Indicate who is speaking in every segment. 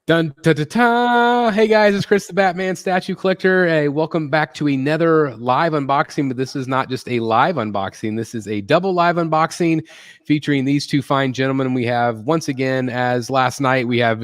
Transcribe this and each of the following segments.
Speaker 1: Dun, da, da, da. Hey guys, it's Chris the Batman statue collector. Hey, welcome back to another live unboxing, but this is not just a live unboxing. This is a double live unboxing featuring these two fine gentlemen. We have, once again, as last night, we have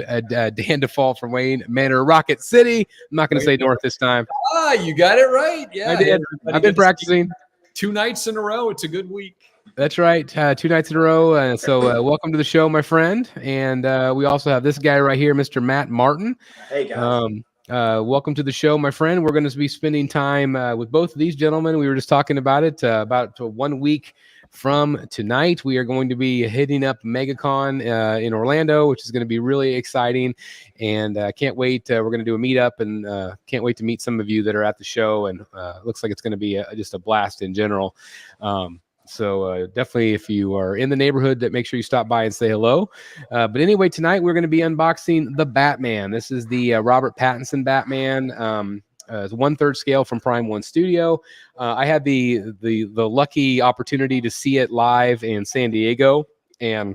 Speaker 1: Dan Default from Wayne Manor, Rocket City. I'm not going to say North this time.
Speaker 2: Ah, you got it right. Yeah,
Speaker 1: I did. I've been practicing.
Speaker 2: 2 nights in a row. It's a good week.
Speaker 1: That's right. 2 nights in a row. So welcome to the show, my friend. And we also have this guy right here, Mr. Matt Martin.
Speaker 3: Hey, guys.
Speaker 1: Welcome to the show, my friend. We're going to be spending time with both of these gentlemen. We were just talking about it about 1 week from tonight. We are going to be hitting up MegaCon in Orlando, which is going to be really exciting. And can't wait. We're going to do a meetup and can't wait to meet some of you that are at the show. And looks like it's going to be just a blast in general. So definitely, if you are in the neighborhood, make sure you stop by and say hello. But anyway, tonight we're going to be unboxing the Batman. This is the Robert Pattinson Batman. It's 1/3 scale from Prime One Studio. I had the lucky opportunity to see it live in San Diego, and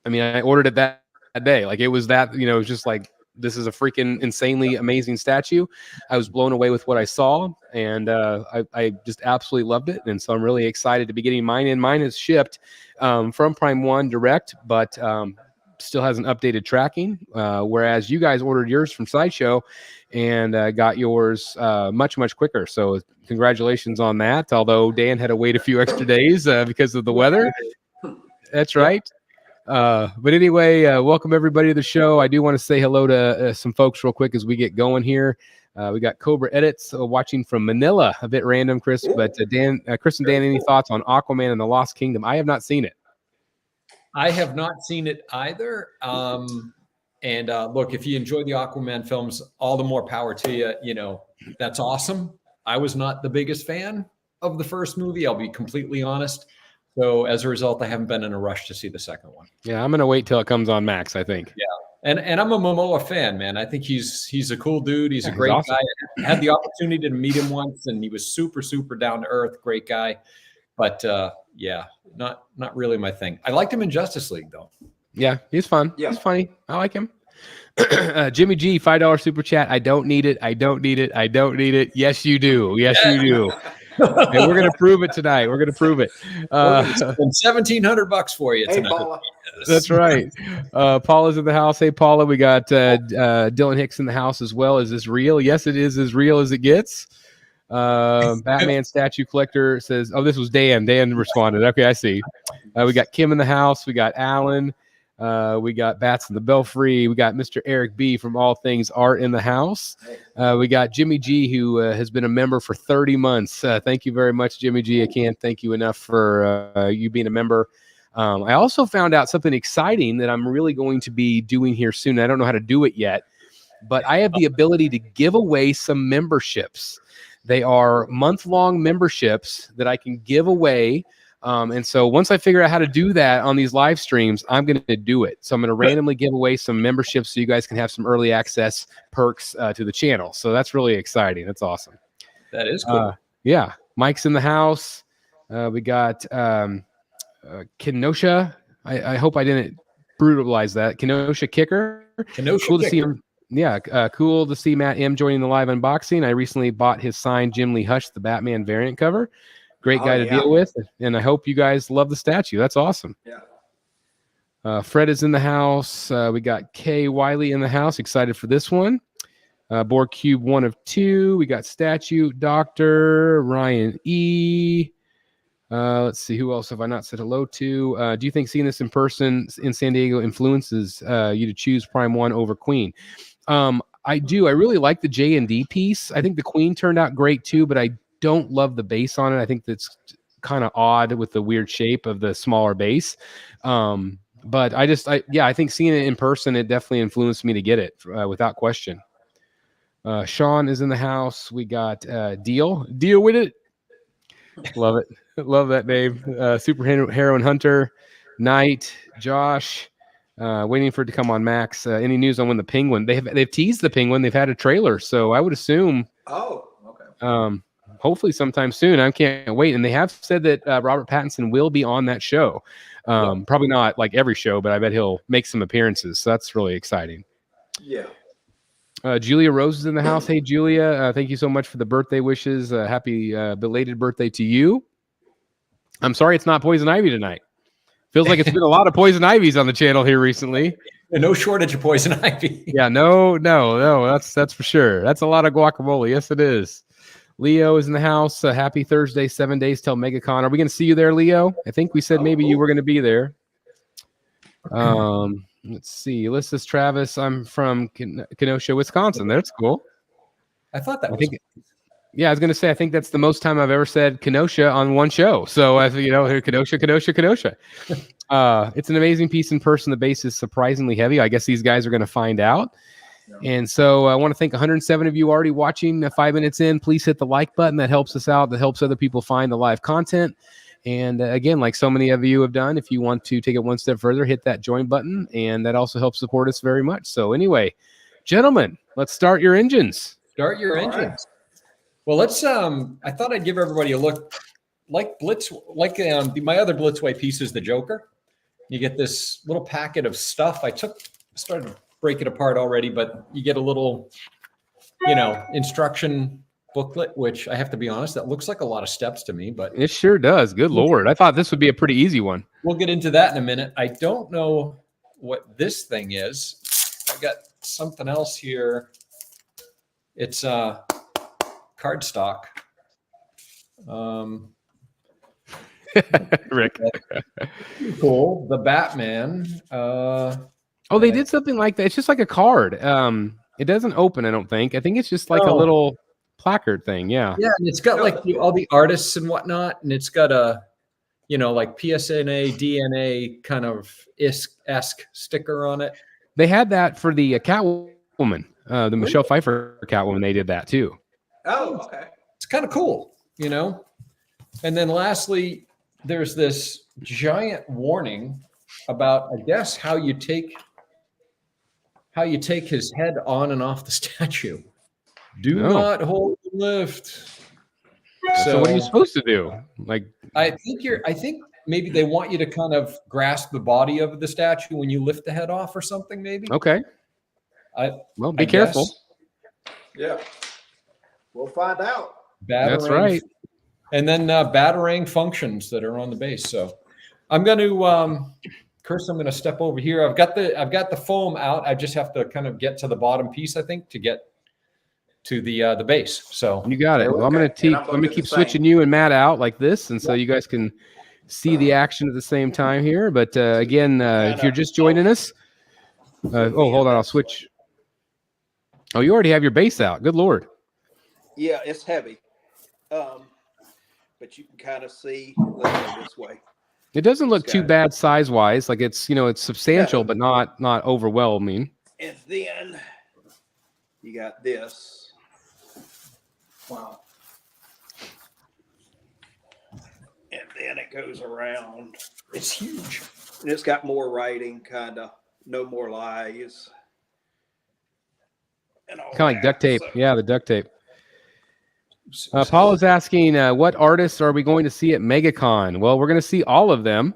Speaker 1: I mean, I ordered it that day. Like it was that, it was just like, this is a freaking insanely amazing statue. I was blown away with what I saw, and I just absolutely loved it. And so I'm really excited to be getting mine in. Mine is shipped from Prime One direct, but still hasn't updated tracking, whereas you guys ordered yours from Sideshow and got yours much quicker. So congratulations on that, although Dan had to wait a few extra days because of the weather. That's right. But anyway, welcome everybody to the show. I do want to say hello to some folks real quick as we get going here. We got Cobra Edits watching from Manila. A bit random, Chris, but Chris and Dan, any thoughts on Aquaman and the Lost Kingdom? I have not seen it.
Speaker 2: I have not seen it either. And look, if you enjoy the Aquaman films, all the more power to you. That's awesome. I was not the biggest fan of the first movie. I'll be completely honest. So as a result, I haven't been in a rush to see the second one.
Speaker 1: Yeah, I'm gonna wait till it comes on Max, I think.
Speaker 2: Yeah, and I'm a Momoa fan, man. I think he's a cool dude. He's a great guy. I had the opportunity to meet him once, and he was super down to earth, great guy. But yeah, not really my thing. I liked him in Justice League though.
Speaker 1: Yeah, he's fun. Yeah. He's funny. I like him. Jimmy G, $5 super chat. I don't need it. I don't need it. I don't need it. Yes, you do. Yes, you do. And we're gonna prove it tonight. We're gonna prove it.
Speaker 2: $1,700 for you tonight.
Speaker 3: Hey, Paula.
Speaker 1: That's right. Paula's in the house. Hey, Paula. We got Dylan Hicks in the house as well. Is this real? Yes, it is as real as it gets. Batman statue collector says, "Oh, this was Dan." Dan responded. Okay, I see. We got Kim in the house. We got Alan. We got Bats in the Belfry. We got Mr. Eric B from All Things Art in the house. We got Jimmy G, who has been a member for 30 months. Thank you very much, Jimmy G. I can't thank you enough for you being a member. I also found out something exciting that I'm really going to be doing here soon. I don't know how to do it yet, but I have the ability to give away some memberships. They are month-long memberships that I can give away. And so once I figure out how to do that on these live streams, I'm going to do it. So I'm going to randomly give away some memberships so you guys can have some early access perks to the channel. So that's really exciting. That's awesome.
Speaker 2: That is cool.
Speaker 1: Yeah. Mike's in the house. We got Kenosha. I hope I didn't brutalize that. Kenosha Kicker.
Speaker 2: Kenosha
Speaker 1: cool
Speaker 2: Kicker.
Speaker 1: To see him. Yeah, cool to see Matt M joining the live unboxing. I recently bought his signed Jim Lee Hush, the Batman variant cover. Great guy to deal with, and I hope you guys love the statue. That's awesome.
Speaker 3: Yeah.
Speaker 1: Fred is in the house. We got Kay Wiley in the house. Excited for this one. Borg Cube 1 of 2. We got Statue Doctor Ryan E. Let's see, who else have I not said hello to? Do you think seeing this in person in San Diego influences you to choose Prime One over Queen? I do. I really like the J&D piece. I think the Queen turned out great too, but I don't love the base on it. I think that's kind of odd with the weird shape of the smaller base. But I think seeing it in person, it definitely influenced me to get it without question. Sean is in the house. We got Deal with it. Love it. Love that name. Super Heroine Hunter, Knight, Josh. Waiting for it to come on Max. Any news on when the Penguin? They've teased the Penguin. They've had a trailer, so I would assume.
Speaker 3: Oh, okay.
Speaker 1: Hopefully sometime soon. I can't wait. And they have said that Robert Pattinson will be on that show. Probably not like every show, but I bet he'll make some appearances. So that's really exciting.
Speaker 3: Yeah.
Speaker 1: Julia Rose is in the house. Hey, Julia, thank you so much for the birthday wishes. Happy belated birthday to you. I'm sorry it's not Poison Ivy tonight. Feels like it's been a lot of Poison Ivies on the channel here recently.
Speaker 2: No shortage of Poison Ivy.
Speaker 1: Yeah, no, that's for sure. That's a lot of guacamole. Yes, it is. Leo is in the house. Happy Thursday, 7 days till MegaCon. Are we going to see you there, Leo? I think we said maybe you were going to be there. Let's see. Ulysses Travis. I'm from Kenosha, Wisconsin. That's cool.
Speaker 2: I thought that was.
Speaker 1: Yeah, I was going to say, I think that's the most time I've ever said Kenosha on one show. So, as you know, here, Kenosha. It's an amazing piece in person. The base is surprisingly heavy. I guess these guys are going to find out. And so I want to thank 107 of you already watching 5 minutes in. Please hit the like button. That helps us out. That helps other people find the live content. And again, like so many of you have done, if you want to take it one step further, hit that join button. And that also helps support us very much. So anyway, gentlemen, let's start your engines.
Speaker 2: Start your engines. Right. Well, let's. I thought I'd give everybody a look, like my other Blitzway piece is the Joker. You get this little packet of stuff. I started to break it apart already, but you get a little, instruction booklet, which I have to be honest, that looks like a lot of steps to me, but
Speaker 1: it sure does. Good Lord. I thought this would be a pretty easy one.
Speaker 2: We'll get into that in a minute. I don't know what this thing is. I got something else here. It's cardstock.
Speaker 1: Rick.
Speaker 2: Cool. The Batman.
Speaker 1: They did something like that. It's just like a card. It doesn't open, I don't think. I think it's just like a little placard thing. Yeah.
Speaker 2: Yeah, and it's got like all the artists and whatnot, and it's got a, like PSNA, DNA kind of esque sticker on it.
Speaker 1: They had that for the Catwoman, the Michelle Pfeiffer Catwoman. They did that too.
Speaker 3: Oh, okay.
Speaker 2: It's kind of cool, And then lastly, there's this giant warning about, I guess, how you take his head on and off the statue. Do not hold and lift.
Speaker 1: So what are you supposed to do? Like,
Speaker 2: I think maybe they want you to kind of grasp the body of the statue when you lift the head off or something, maybe.
Speaker 1: Okay. Be careful.
Speaker 3: Yeah. We'll find out.
Speaker 1: That's right.
Speaker 2: And then batarang functions that are on the base. So I'm going to, Chris, I'm going to step over here. I've got the foam out. I just have to kind of get to the bottom piece, I think, to get to the base. So
Speaker 1: you got it. Well, I'm going to keep switching you and Matt out like this, and so you guys can see the action at the same time here. But again, if you're just joining us, hold on, I'll switch. Oh, you already have your base out. Good Lord.
Speaker 3: Yeah, it's heavy. But you can kind of see. Let's go this way.
Speaker 1: It doesn't look too bad size-wise. Like it's substantial, but not overwhelming.
Speaker 3: And then you got this. Wow. And then it goes around.
Speaker 2: It's huge.
Speaker 3: And it's got more writing, kind of. No more lies.
Speaker 1: Kind of like duct tape. Yeah, the duct tape. Paul is asking, what artists are we going to see at MegaCon? Well, we're going to see all of them.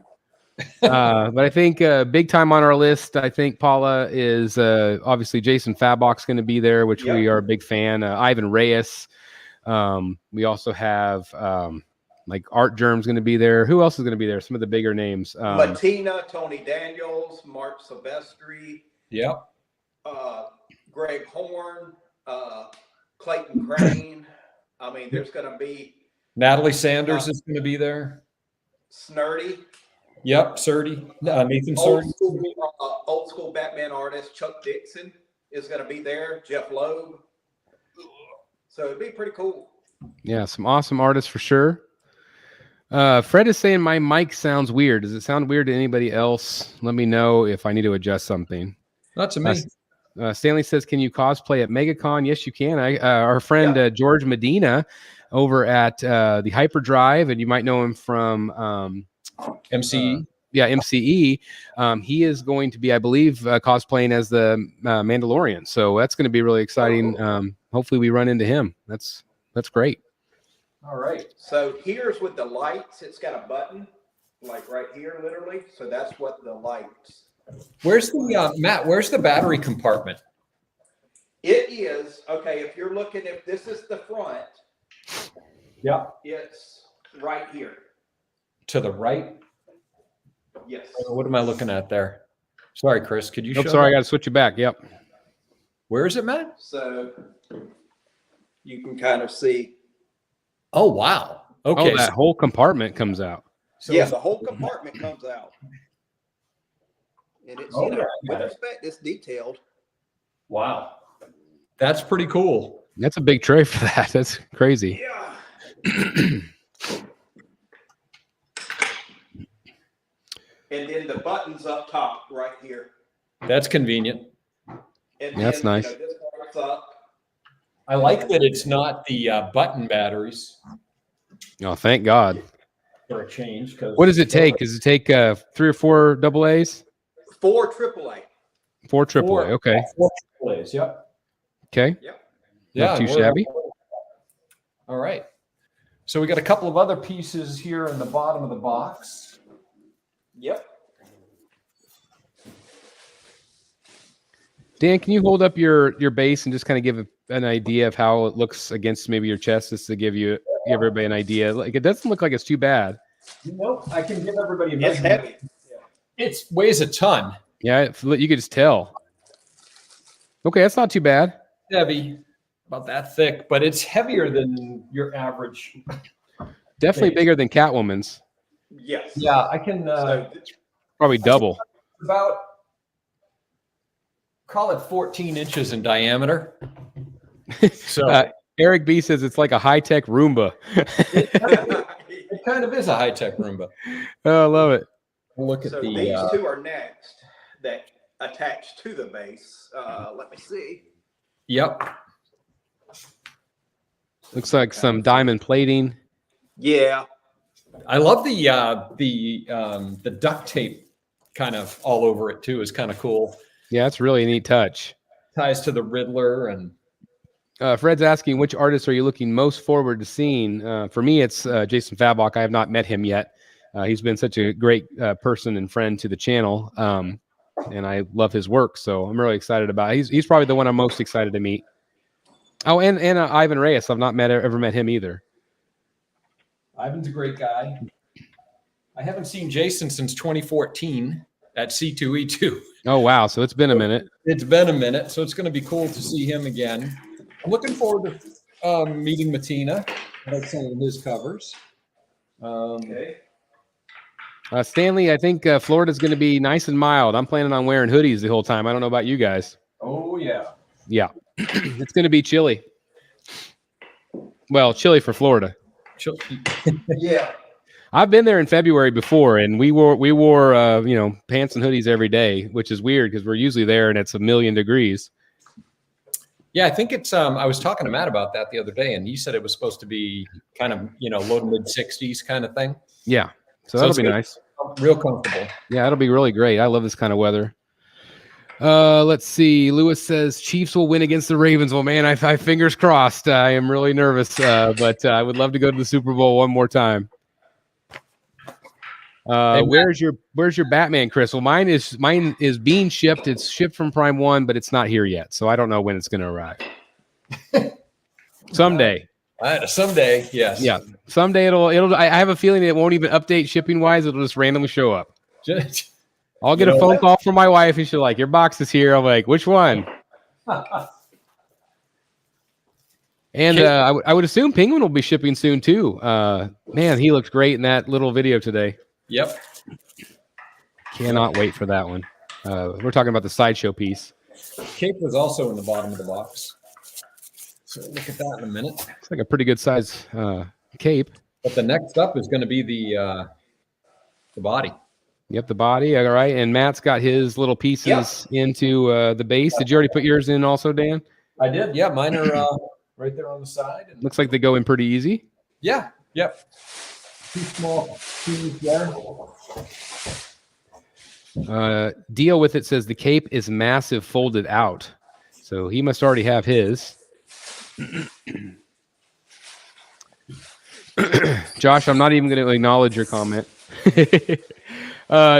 Speaker 1: But I think big time on our list, I think Paula is obviously Jason Fabok's going to be there, which we are a big fan. Ivan Reyes. We also have like Art Germ's going to be there. Who else is going to be there? Some of the bigger names.
Speaker 3: Latina, Tony Daniels, Mark Silvestri.
Speaker 2: Yep.
Speaker 3: Greg Horn, Clayton Crane. I mean, there's going to be
Speaker 2: Natalie Sanders is going to be there.
Speaker 3: Snurdy.
Speaker 2: Yep, Surdy. Nathan Surdy.
Speaker 3: Old school Batman artist Chuck Dixon is going to be there. Jeff Loeb. So it'd be pretty cool.
Speaker 1: Yeah, some awesome artists for sure. Fred is saying my mic sounds weird. Does it sound weird to anybody else? Let me know if I need to adjust something.
Speaker 2: Not to me.
Speaker 1: Stanley says, can you cosplay at MegaCon? Yes, you can. Our friend George Medina over at the Hyperdrive, and you might know him from
Speaker 2: MCE.
Speaker 1: MCE. He is going to be, I believe, cosplaying as the Mandalorian. So that's going to be really exciting. Hopefully we run into him. That's great.
Speaker 3: All right. So here's with the lights. It's got a button, like right here, literally. So that's what the lights.
Speaker 2: Where's the Matt? Where's the battery compartment?
Speaker 3: is, okay, if you're looking, if this is the front,
Speaker 2: Yeah.
Speaker 3: it's right here.
Speaker 2: To the right.
Speaker 3: Yes.
Speaker 2: What am I looking at there? Sorry, Chris. Could you
Speaker 1: Oh,
Speaker 2: show
Speaker 1: sorry, I
Speaker 2: that?
Speaker 1: got to switch it back. Yep.
Speaker 2: Where is it, Matt?
Speaker 3: So you can kind of see.
Speaker 2: Oh, wow. Okay.
Speaker 1: Oh, that whole compartment comes out.
Speaker 2: so
Speaker 3: Yeah, the whole compartment comes out. And it's,
Speaker 2: Oh,
Speaker 3: you know,
Speaker 2: yeah.
Speaker 3: with respect, it's detailed.
Speaker 2: Wow. That's pretty cool.
Speaker 1: That's a big tray for that. That's crazy.
Speaker 3: Yeah. And then the buttons up top right here.
Speaker 2: That's convenient.
Speaker 3: And
Speaker 1: That's
Speaker 3: then,
Speaker 1: nice.
Speaker 3: You know, this part's up.
Speaker 2: I like that it's not the button batteries
Speaker 1: Oh, thank God.
Speaker 2: for a change.
Speaker 1: What does it take? Does it take 3 or 4 double A's?
Speaker 3: 4 AAA.
Speaker 1: 4 triple A. Okay.
Speaker 2: 4 AAAs, yep.
Speaker 1: Okay.
Speaker 3: Yep.
Speaker 1: Not too
Speaker 2: we're-
Speaker 1: shabby.
Speaker 2: All right. So we got a couple of other pieces here in the bottom of the box.
Speaker 3: Yep.
Speaker 1: Dan, can you hold up your base and just kind of give an idea of how it looks against maybe your chest, just to give everybody an idea? Like, it doesn't look like it's too bad.
Speaker 2: Nope, I can give everybody a
Speaker 3: It's
Speaker 2: measurement.
Speaker 3: heavy.
Speaker 2: It weighs a ton.
Speaker 1: Yeah, you could just tell. Okay, that's not too bad.
Speaker 2: Heavy, about that thick, but it's heavier than your average.
Speaker 1: Definitely
Speaker 2: Base.
Speaker 1: bigger than Catwoman's.
Speaker 3: Yes.
Speaker 2: Yeah, I can
Speaker 3: So,
Speaker 1: Probably double.
Speaker 2: about call it 14 inches in diameter. So
Speaker 1: Eric B says it's like a high-tech Roomba.
Speaker 2: it kind of is a high-tech Roomba.
Speaker 1: Oh, I love it.
Speaker 2: Look at
Speaker 3: so
Speaker 2: the
Speaker 3: these two are next that attach to the base. Let me see.
Speaker 2: Yep.
Speaker 1: Looks like some diamond plating.
Speaker 3: Yeah.
Speaker 2: I love the duct tape kind of all over it too. Is kind of cool.
Speaker 1: Yeah, it's really a neat touch.
Speaker 2: Ties to the Riddler and
Speaker 1: Fred's asking, which artist are you looking most forward to seeing? For me, it's Jason Fabok. I have not met him yet. He's been such a great person and friend to the channel, and I love his work. So I'm really excited about it. He's probably the one I'm most excited to meet. Oh, and Ivan Reyes. I've not ever met him either.
Speaker 2: Ivan's a great guy. I haven't seen Jason since 2014 at C2E2.
Speaker 1: Oh, wow. So it's been a minute.
Speaker 2: It's been a minute, so it's going to be cool to see him again. I'm looking forward to meeting Matina. I like some of his covers.
Speaker 3: Okay.
Speaker 1: Stanley, I think Florida's going to be nice and mild. I'm planning on wearing hoodies the whole time. I don't know about you guys.
Speaker 2: Oh, yeah.
Speaker 1: Yeah. It's going to be chilly. Well, chilly for Florida.
Speaker 3: Yeah.
Speaker 1: I've been there in February before, and we wore pants and hoodies every day, which is weird because we're usually there and it's 1,000,000 degrees.
Speaker 2: Yeah, I think it's. I was talking to Matt about that the other day, and he said it was supposed to be kind of low to mid 60s kind of thing.
Speaker 1: Yeah, so that'll
Speaker 2: it's
Speaker 1: be
Speaker 2: good.
Speaker 1: nice.
Speaker 2: Real comfortable.
Speaker 1: Yeah, it'll be really great. I love this kind of weather. Let's see. Lewis says Chiefs will win against the Ravens. Well, man, I fingers crossed. I am really nervous, but I would love to go to the Super Bowl one more time. Where's your Batman, Chris? Well, mine is being shipped. It's shipped from Prime 1, but it's not here yet, so I don't know when it's going to arrive. Someday.
Speaker 2: Someday, yes.
Speaker 1: Yeah, someday it'll. I have a feeling it won't even update shipping wise. It'll just randomly show up. I'll get a phone call from my wife, and she's like, "Your box is here." I'm like, "Which one?" And I would assume Penguin will be shipping soon too. Man, he looked great in that little video today.
Speaker 2: Yep.
Speaker 1: Cannot wait for that one. We're talking about the sideshow piece.
Speaker 2: Cape was also in the bottom of the box. So look at that in a minute.
Speaker 1: It's like a pretty good size cape.
Speaker 2: But the next up is going to be the body.
Speaker 1: Yep, the body. All right, and Matt's got his little pieces into the base. Did you already put yours in also, Dan?
Speaker 2: I did. Yeah, mine are right there on the side. And
Speaker 1: Looks like they go in pretty easy.
Speaker 2: yeah. Yep. 2 small pieces there.
Speaker 1: Deal with it says the cape is massive folded out. So he must already have his. Josh, I'm not even going to acknowledge your comment.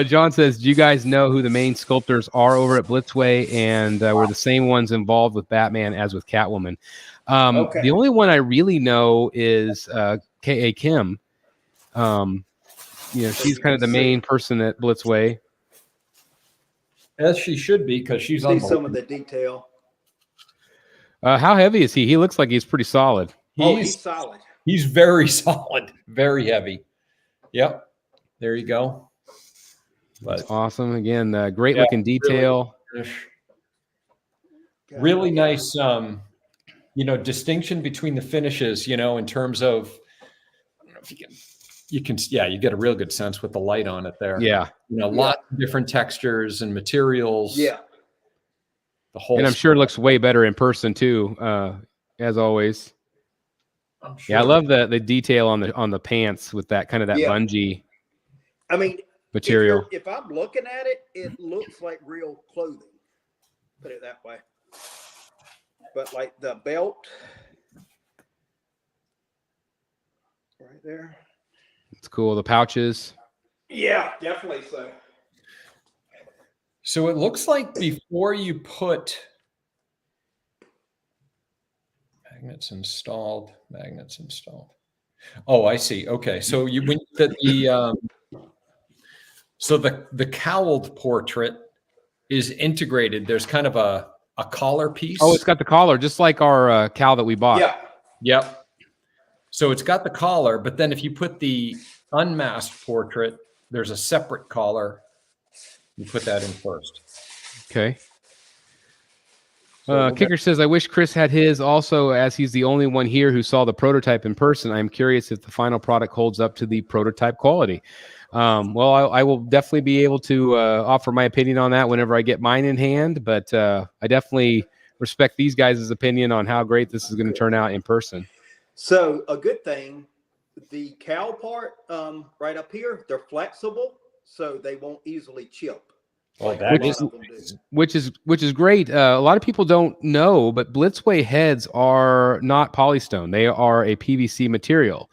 Speaker 1: John says, do you guys know who the main sculptors are over at Blitzway? And were the same ones involved with Batman as with Catwoman?
Speaker 3: Okay.
Speaker 1: The only one I really know is K.A. Kim. She's kind of the main person at Blitzway.
Speaker 2: As she should be, because she's
Speaker 3: See some of the detail.
Speaker 1: How heavy is he? He looks like he's pretty solid.
Speaker 3: He's solid.
Speaker 2: He's very solid, very heavy. Yep. There you go. But
Speaker 1: that's awesome. Again, great looking detail.
Speaker 2: Really nice, distinction between the finishes, in terms of, I don't know if you get a real good sense with the light on it there.
Speaker 1: Yeah.
Speaker 2: Lots of different textures and materials.
Speaker 3: Yeah.
Speaker 2: The whole.
Speaker 1: And I'm sure it looks way better in person too, as always.
Speaker 2: Sure.
Speaker 1: Yeah, I love the detail on the pants with that kind of that bungee.
Speaker 3: I mean,
Speaker 1: material.
Speaker 3: If I'm looking at it, it looks like real clothing. Put it that way. But like the belt right there.
Speaker 1: It's cool. The pouches.
Speaker 3: Yeah, definitely so.
Speaker 2: So it looks like before you put magnets installed. Oh, I see. Okay. So the cowled portrait is integrated. There's kind of a collar piece.
Speaker 1: Oh, it's got the collar, just like our cowl that we bought.
Speaker 3: Yeah.
Speaker 2: Yep. So it's got the collar, but then if you put the unmasked portrait, there's a separate collar. You put that in first.
Speaker 1: Okay. Kicker says, I wish Chris had his also, as he's the only one here who saw the prototype in person. I'm curious if the final product holds up to the prototype quality. Well, I will definitely be able to offer my opinion on that whenever I get mine in hand, but I definitely respect these guys' opinion on how great this is going to turn out in person. So
Speaker 3: a good thing, the cowl part right up here, they're flexible, so they won't easily chip.
Speaker 2: Well,
Speaker 1: which is great. A lot of people don't know, but Blitzway heads are not polystone. They are a PVC material.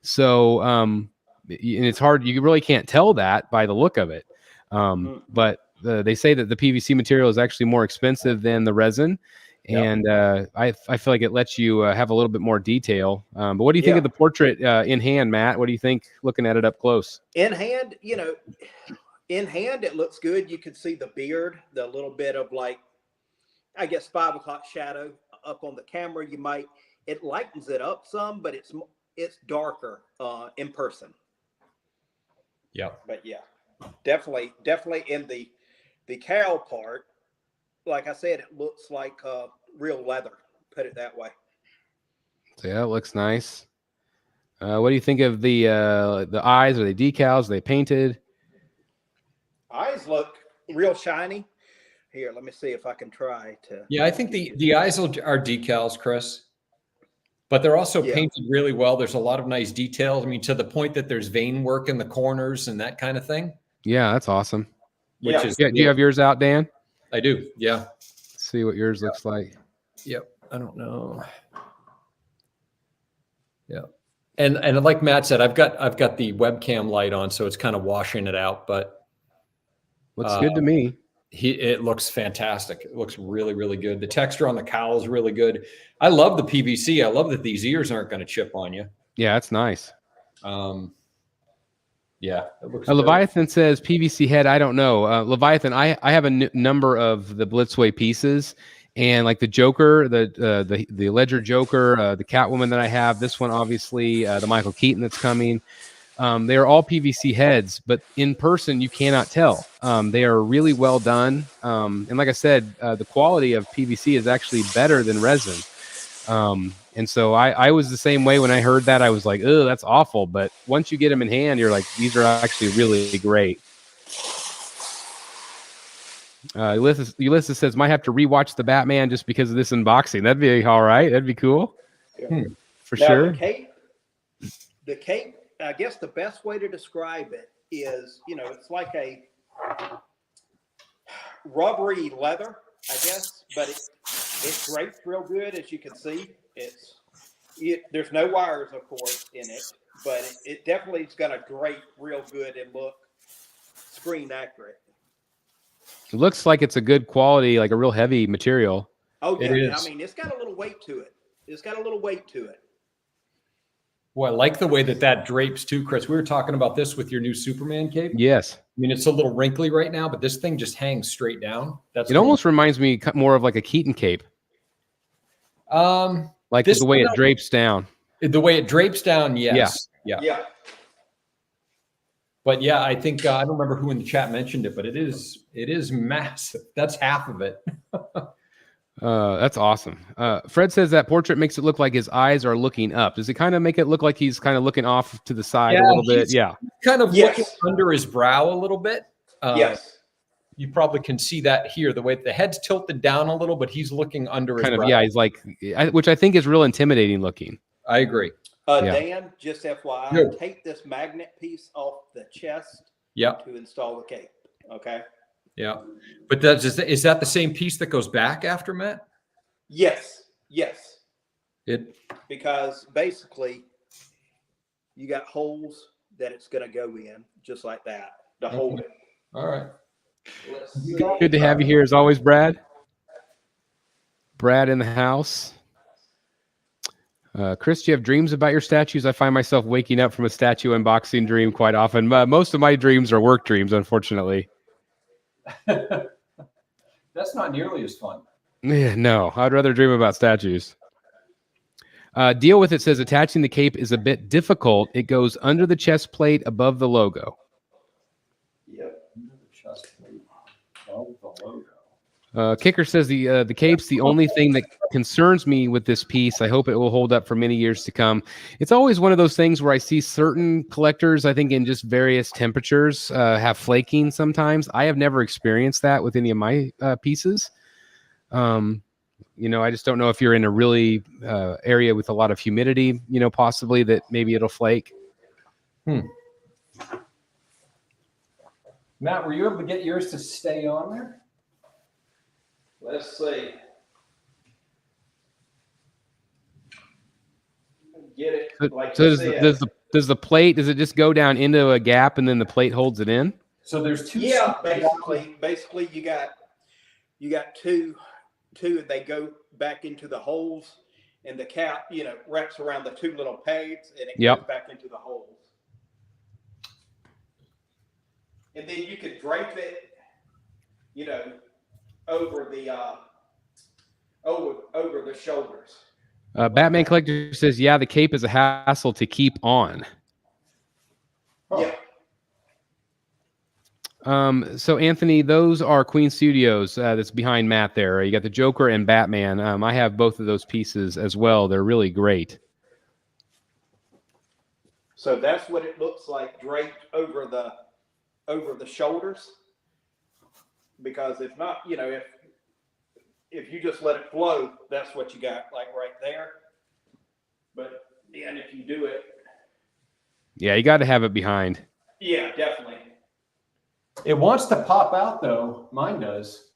Speaker 1: So, and it's hard. You really can't tell that by the look of it. But they say that the PVC material is actually more expensive than the resin. And I feel like it lets you have a little bit more detail. But what do you think of the portrait in hand, Matt? What do you think looking at it up close?
Speaker 3: In hand, in hand, it looks good. You can see the beard, the little bit of like, I guess 5 o'clock shadow up on the camera. It lightens it up some, but it's darker in person.
Speaker 2: Yeah.
Speaker 3: But yeah, definitely in the cowl part, like I said, it looks like real leather. Put it that way.
Speaker 1: So yeah, it looks nice. What do you think of the eyes? Are they decals? Are they painted?
Speaker 3: Eyes look real shiny. Here, let me see if I can try to.
Speaker 2: Yeah, I think the eyes are decals, Chris. But they're also painted really well. There's a lot of nice details. I mean, to the point that there's vein work in the corners and that kind of thing.
Speaker 1: Yeah, that's awesome.
Speaker 3: Do
Speaker 1: you have yours out, Dan?
Speaker 2: I do. Yeah.
Speaker 1: Let's see what yours looks like.
Speaker 2: Yep. I don't know. Yeah. And like Matt said, I've got the webcam light on, so it's kind of washing it out, but
Speaker 1: looks good to me.
Speaker 2: It looks fantastic. It looks really, really good. The texture on the cowl is really good. I love the PVC. I love that these ears aren't going to chip on you.
Speaker 1: Yeah, that's nice.
Speaker 2: Yeah, it looks
Speaker 1: Leviathan says PVC head. I don't know. Leviathan, I have a number of the Blitzway pieces, and like the Joker, the Ledger Joker, the Catwoman that I have. This one, obviously, the Michael Keaton that's coming. They are all PVC heads, but in person you cannot tell. They are really well done, and like I said, the quality of PVC is actually better than resin. And so I was the same way when I heard that. I was like, oh, that's awful. But once you get them in hand, you're like, these are actually really great. Ulysses says, might have to rewatch the Batman just because of this unboxing. That'd be all right. That'd be cool. For sure.
Speaker 3: The cape, I guess the best way to describe it is, it's like a rubbery leather, I guess, but it's draped real good, as you can see. There's no wires, of course, in it, but it definitely is going to drape real good and look screen accurate.
Speaker 1: It looks like it's a good quality, like a real heavy material.
Speaker 3: Oh
Speaker 2: It
Speaker 3: yeah,
Speaker 2: is.
Speaker 3: I mean it's got a little weight to it. It's got a little weight to it.
Speaker 2: Well, I like the way that drapes too, Chris. We were talking about this with your new Superman cape.
Speaker 1: Yes.
Speaker 2: I mean, it's a little wrinkly right now, but this thing just hangs straight down. That's
Speaker 1: It almost reminds me more of like a Keaton cape, like
Speaker 2: this
Speaker 1: the way it
Speaker 2: one,
Speaker 1: drapes down.
Speaker 2: the way it drapes down. Yes.
Speaker 3: Yeah.
Speaker 2: But yeah, I think I don't remember who in the chat mentioned it, but it is massive. That's half of it.
Speaker 1: That's awesome. Fred says that portrait makes it look like his eyes are looking up. Does it kind of make it look like he's kind of looking off to the side a little bit? Yeah.
Speaker 2: Kind of
Speaker 3: Yes.
Speaker 2: looking under his brow a little bit.
Speaker 3: Yes.
Speaker 2: You probably can see that here, the way the head's tilted down a little, but he's looking under his brow.
Speaker 1: Yeah, he's like, which I think is real intimidating looking.
Speaker 2: I agree.
Speaker 3: Dan, just FYI,
Speaker 2: Yeah.
Speaker 3: take this magnet piece off the chest
Speaker 2: Yep.
Speaker 3: to install the cape. Okay.
Speaker 2: Yeah. But is that the same piece that goes back after, Matt?
Speaker 3: Yes. Yes.
Speaker 2: It
Speaker 3: Because basically you got holes that it's going to go in just like that to hold it.
Speaker 2: all right.
Speaker 3: Let's see.
Speaker 1: Good to have you here as always, Brad. Brad in the house. Chris, do you have dreams about your statues? I find myself waking up from a statue unboxing dream quite often. Most of my dreams are work dreams, unfortunately.
Speaker 2: That's not nearly as fun.
Speaker 1: Yeah, no, I'd rather dream about statues. Deal with it says attaching the cape is a bit difficult. It goes under the chest plate above the logo.
Speaker 2: Yep.
Speaker 1: Kicker says the cape's the only thing that concerns me with this piece. I hope it will hold up for many years to come. It's always one of those things where I see certain collectors, I think in just various temperatures, have flaking sometimes. I have never experienced that with any of my pieces. I just don't know if you're in a really area with a lot of humidity, possibly that maybe it'll flake.
Speaker 2: Matt, were you able to get yours to stay on there?
Speaker 3: Let's see. Get it. Like
Speaker 1: So does the plate, does it just go down into a gap and then the plate holds it in?
Speaker 2: So there's two.
Speaker 3: Yeah, basically you got two and they go back into the holes, and the cap, wraps around the two little pegs, and it goes back into the holes. And then you could drape it, over the shoulders.
Speaker 1: Batman Collector says, yeah, the cape is a hassle to keep on.
Speaker 3: Yeah.
Speaker 1: So Anthony, those are Queen Studios that's behind Matt there. You got the Joker and Batman. I have both of those pieces as well. They're really great.
Speaker 3: So that's what it looks like draped over the shoulders. Because if not, if you just let it flow, that's what you got, like right there. But then if you do it,
Speaker 1: yeah, you got to have it behind.
Speaker 3: Yeah, definitely.
Speaker 2: It wants to pop out though. Mine does.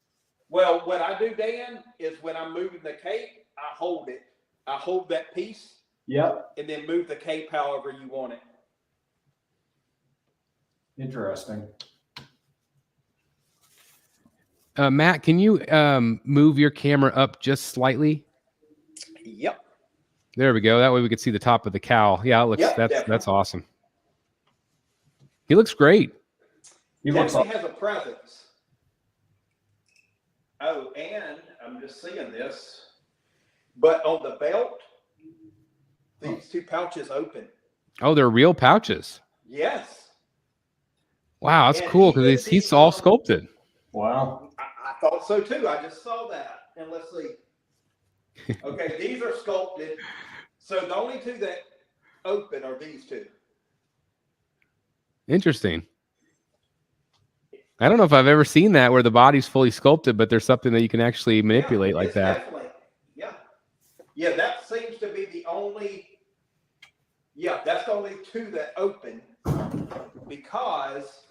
Speaker 3: Well, what I do, Dan, is when I'm moving the cape, I hold it. I hold that piece.
Speaker 2: Yep.
Speaker 3: And then move the cape however you want it.
Speaker 2: Interesting.
Speaker 1: Matt, can you move your camera up just slightly?
Speaker 3: Yep.
Speaker 1: There we go. That way we could see the top of the cowl. Yeah, it looks that's awesome. He looks great.
Speaker 3: He definitely has a presence. Oh, and I'm just seeing this, but on the belt, these two pouches open.
Speaker 1: Oh, they're real pouches.
Speaker 3: Yes.
Speaker 1: Wow, that's cool because he's all sculpted.
Speaker 2: Wow.
Speaker 3: I thought so too. I just saw that. And let's see. Okay, these are sculpted. So the only two that open are these two.
Speaker 1: Interesting. I don't know if I've ever seen that where the body's fully sculpted, but there's something that you can actually manipulate like that.
Speaker 3: Definitely. Yeah. Yeah, that seems to be the only. Yeah, that's the only two that open because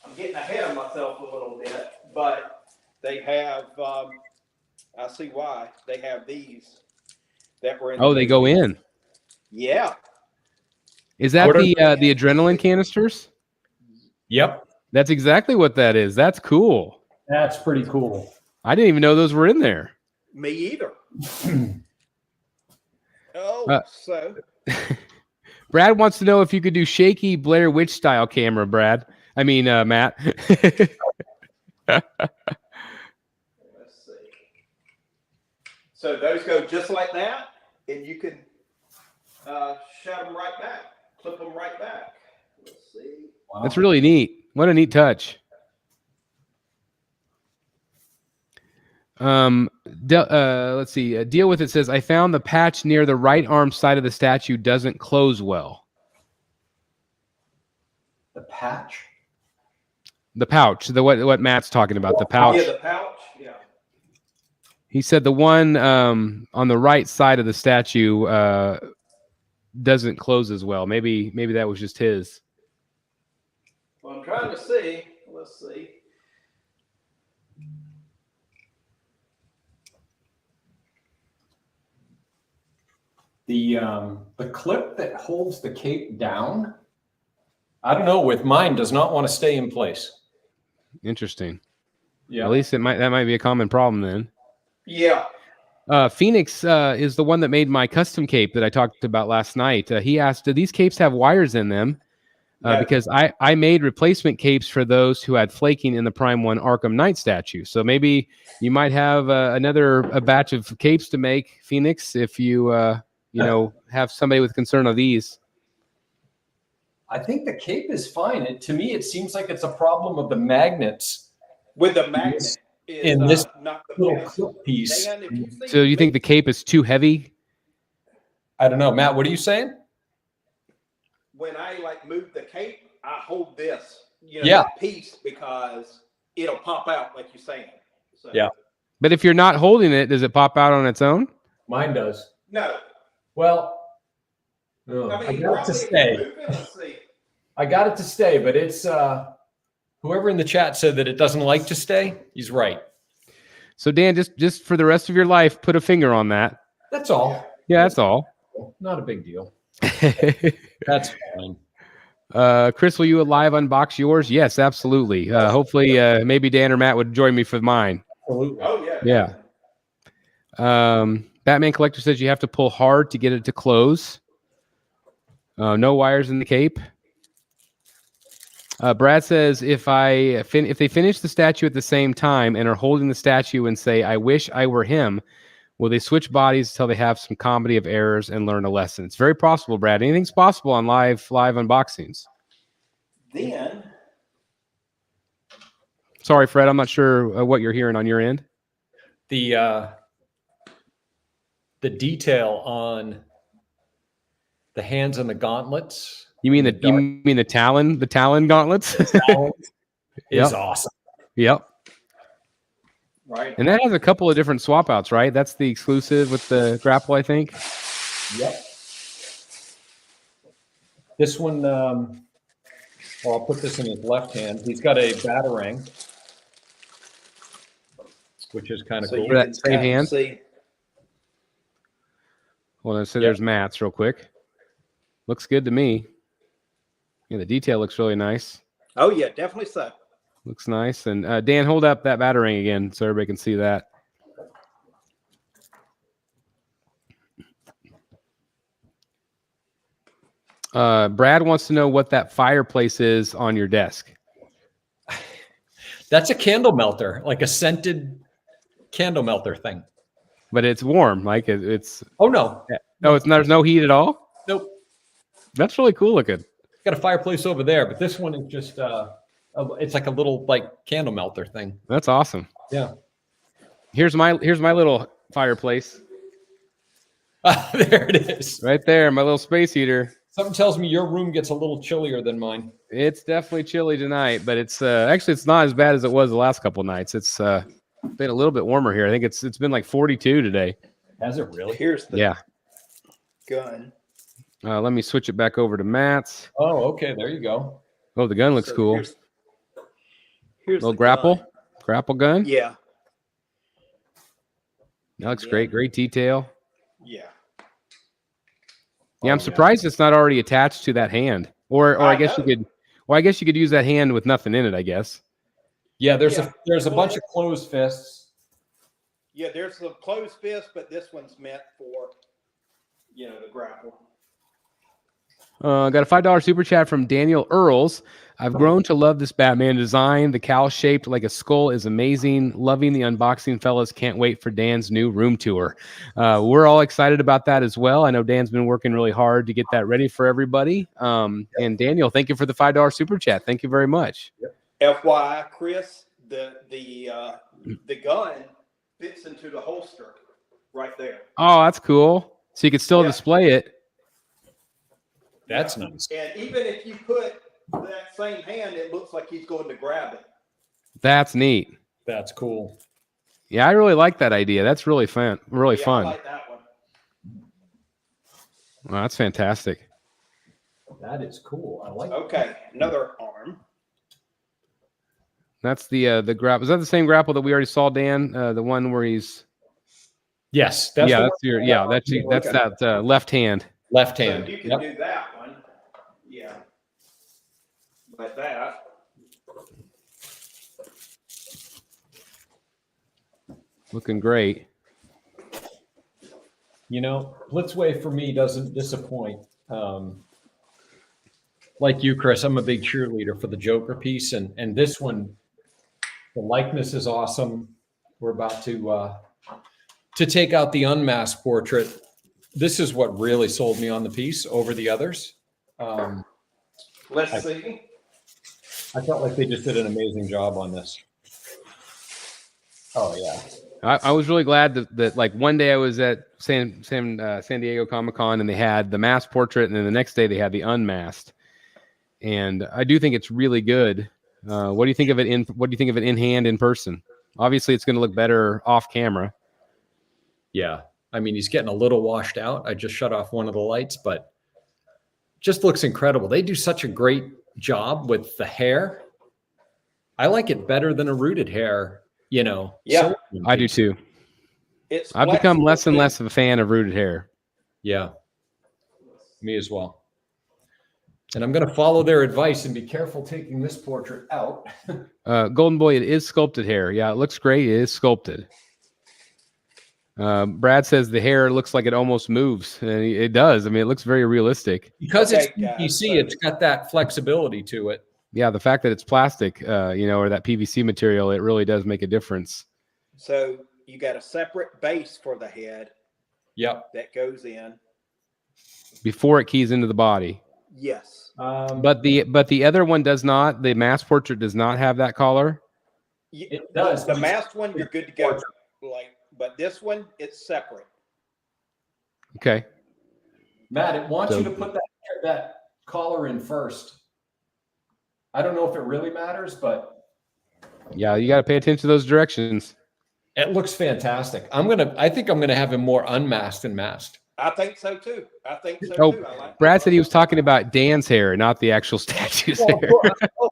Speaker 3: I'm getting ahead of myself a little bit, but they have, I see why they have these that were in.
Speaker 1: Oh, they go in.
Speaker 3: Yeah.
Speaker 1: Is that the adrenaline canisters?
Speaker 2: Yep.
Speaker 1: That's exactly what that is. That's cool.
Speaker 2: That's pretty cool.
Speaker 1: I didn't even know those were in there.
Speaker 3: Me either. Oh,
Speaker 1: Uh,
Speaker 3: so
Speaker 1: Brad wants to know if you could do shaky Blair Witch style camera, Brad. I mean, Matt.
Speaker 3: let's see. So those go just like that, and you can shut them right back, clip them right back. Let's see.
Speaker 2: Wow.
Speaker 1: That's really neat. What a neat touch. Let's see. Deal with it says, I found the patch near the right arm side of the statue doesn't close well.
Speaker 2: The patch?
Speaker 1: The pouch. What Matt's talking about. The pouch.
Speaker 3: Yeah, the pouch. Yeah.
Speaker 1: He said the one on the right side of the statue doesn't close as well. Maybe that was just his.
Speaker 3: Well, I'm trying to see. Let's see.
Speaker 2: The clip that holds the cape down, I don't know, with mine does not want to stay in place.
Speaker 1: Interesting.
Speaker 2: Yeah.
Speaker 1: At least that might be a common problem then.
Speaker 3: Yeah.
Speaker 1: Phoenix is the one that made my custom cape that I talked about last night. He asked, do these capes have wires in them?
Speaker 3: No.
Speaker 1: Because I made replacement capes for those who had flaking in the Prime 1 Arkham Knight statue. So maybe you might have another batch of capes to make, Phoenix, if you have somebody with concern of these.
Speaker 2: I think the cape is fine. To me, it seems like it's a problem of the magnets.
Speaker 3: With the magnet.
Speaker 2: In this
Speaker 3: not the
Speaker 2: little
Speaker 3: best.
Speaker 2: clip piece.
Speaker 3: Dan, if you see
Speaker 1: So you think the cape is too heavy?
Speaker 2: I don't know. Matt, what are you saying?
Speaker 3: when I move the cape, I hold this,
Speaker 2: Yeah.
Speaker 3: that piece because it'll pop out like you're saying. So,
Speaker 2: Yeah.
Speaker 1: But if you're not holding it, does it pop out on its own?
Speaker 2: Mine does.
Speaker 3: No.
Speaker 2: Well,
Speaker 3: I mean,
Speaker 2: I got it to
Speaker 3: probably if you
Speaker 2: stay.
Speaker 3: move it, let's see.
Speaker 2: I got it to stay, but it's whoever in the chat said that it doesn't like to stay, he's right.
Speaker 1: So Dan, just for the rest of your life, put a finger on that.
Speaker 2: That's all.
Speaker 1: Yeah, that's all.
Speaker 2: Not a big deal. That's fine.
Speaker 1: Chris, will you live unbox yours? Yes, absolutely. Hopefully, maybe Dan or Matt would join me for mine.
Speaker 2: Absolutely.
Speaker 3: Oh, yeah.
Speaker 1: Yeah. Batman Collector says you have to pull hard to get it to close. No wires in the cape. Brad says if they finish the statue at the same time and are holding the statue and say, "I wish I were him," will they switch bodies until they have some comedy of errors and learn a lesson? It's very possible, Brad. Anything's possible on live unboxings.
Speaker 3: Then,
Speaker 1: Sorry, Fred. I'm not sure what you're hearing on your end.
Speaker 2: The detail on the hands and the gauntlets.
Speaker 1: You mean the talon gauntlets?
Speaker 2: Is awesome.
Speaker 1: Yep.
Speaker 3: right.
Speaker 1: And that has a couple of different swap outs, right? That's the exclusive with the grapple, I think.
Speaker 2: Yep. This one, well, I'll put this in his left hand. He's got a batarang, which is kind of cool.
Speaker 1: For that same hand?
Speaker 3: See.
Speaker 1: Well, let's say there's Matt's real quick. Looks good to me. Yeah, the detail looks really nice.
Speaker 3: Oh, yeah, definitely so.
Speaker 1: Looks nice. And Dan, hold up that batarang again so everybody can see that. Brad wants to know what that fireplace is on your desk.
Speaker 2: That's a candle melter, like a scented candle melter thing.
Speaker 1: But it's warm, like it's.
Speaker 2: Oh, no.
Speaker 1: No, there's no heat at all.
Speaker 2: Nope.
Speaker 1: That's really cool looking.
Speaker 2: Got a fireplace over there, but this one is just it's like a little candle melter thing.
Speaker 1: That's awesome.
Speaker 2: Yeah.
Speaker 1: Here's my little fireplace.
Speaker 2: There it is.
Speaker 1: Right there, my little space heater.
Speaker 2: Something tells me your room gets a little chillier than mine.
Speaker 1: It's definitely chilly tonight, but it's actually it's not as bad as it was the last couple of nights. It's been a little bit warmer here. I think it's been like 42 today.
Speaker 2: Has it really?
Speaker 3: Here's the gun.
Speaker 1: Let me switch it back over to Matt's.
Speaker 2: Oh, okay. There you go.
Speaker 1: Oh, the gun looks cool.
Speaker 3: Here's
Speaker 1: Little
Speaker 3: the
Speaker 1: grapple gun.
Speaker 3: Yeah.
Speaker 1: That looks great. Great detail.
Speaker 3: Yeah.
Speaker 1: Yeah, I'm surprised it's not already attached to that hand. Or I guess
Speaker 3: know.
Speaker 1: you could. Well, I guess you could use that hand with nothing in it, I guess.
Speaker 2: Yeah, there's a bunch of closed fists.
Speaker 3: Yeah, there's some closed fists, but this one's meant for, the grapple.
Speaker 1: Got a $5 super chat from Daniel Earls. I've grown to love this Batman design. The cowl shaped like a skull is amazing. Loving the unboxing, fellas. Can't wait for Dan's new room tour. We're all excited about that as well. I know Dan's been working really hard to get that ready for everybody. And Daniel, thank you for the $5 super chat. Thank you very much.
Speaker 3: FYI, Chris, the gun fits into the holster right there.
Speaker 1: Oh, that's cool. So you could still display it.
Speaker 2: That's nice.
Speaker 3: And even if you put that same hand, it looks like he's going to grab it.
Speaker 1: That's neat.
Speaker 2: That's cool.
Speaker 1: Yeah, I really like that idea. That's really fun. Really fun.
Speaker 3: I like that one.
Speaker 1: Wow, that's fantastic.
Speaker 2: That is cool. I like.
Speaker 3: Okay, another arm.
Speaker 1: That's the grapple. Is that the same grapple that we already saw, Dan? The one where he's.
Speaker 2: Yes.
Speaker 1: That's that left hand.
Speaker 2: Left hand.
Speaker 3: So you can do that one. Yeah. Like that.
Speaker 1: Looking great.
Speaker 2: Blitzway for me doesn't disappoint. Like you, Chris, I'm a big cheerleader for the Joker piece, and this one, the likeness is awesome. We're about to take out the unmasked portrait. This is what really sold me on the piece over the others.
Speaker 3: Let's see.
Speaker 2: I felt like they just did an amazing job on this. Oh yeah.
Speaker 1: I was really glad that like one day I was at San Diego Comic-Con and they had the masked portrait, and then the next day they had the unmasked. And I do think it's really good. What do you think of it in hand, in person? Obviously, it's going to look better off camera.
Speaker 2: Yeah, I mean, he's getting a little washed out. I just shut off one of the lights, but just looks incredible. They do such a great job with the hair. I like it better than a rooted hair.
Speaker 3: Yeah,
Speaker 1: I do too. I've become less and less of a fan of rooted hair.
Speaker 2: Yeah, me as well. And I'm going to follow their advice and be careful taking this portrait out.
Speaker 1: Golden Boy, it is sculpted hair. Yeah, it looks great. It is sculpted. Brad says the hair looks like it almost moves. And it does. I mean, it looks very realistic.
Speaker 2: Because it's PVC, it's got that flexibility to it.
Speaker 1: Yeah, the fact that it's plastic, or that PVC material, it really does make a difference.
Speaker 3: So you got a separate base for the head.
Speaker 2: Yep.
Speaker 3: That goes in
Speaker 1: before it keys into the body.
Speaker 3: Yes.
Speaker 1: But the other one does not. The mass portrait does not have that collar.
Speaker 3: It does. The masked one, you're good to go. But this one, it's separate.
Speaker 1: Okay.
Speaker 2: Matt, it wants you to put that collar in first. I don't know if it really matters, but
Speaker 1: yeah, you got to pay attention to those directions.
Speaker 2: It looks fantastic. I think I'm gonna have him more unmasked than masked.
Speaker 3: I think so too. Too.
Speaker 1: Brad said he was talking about Dan's hair, not the actual statue's hair.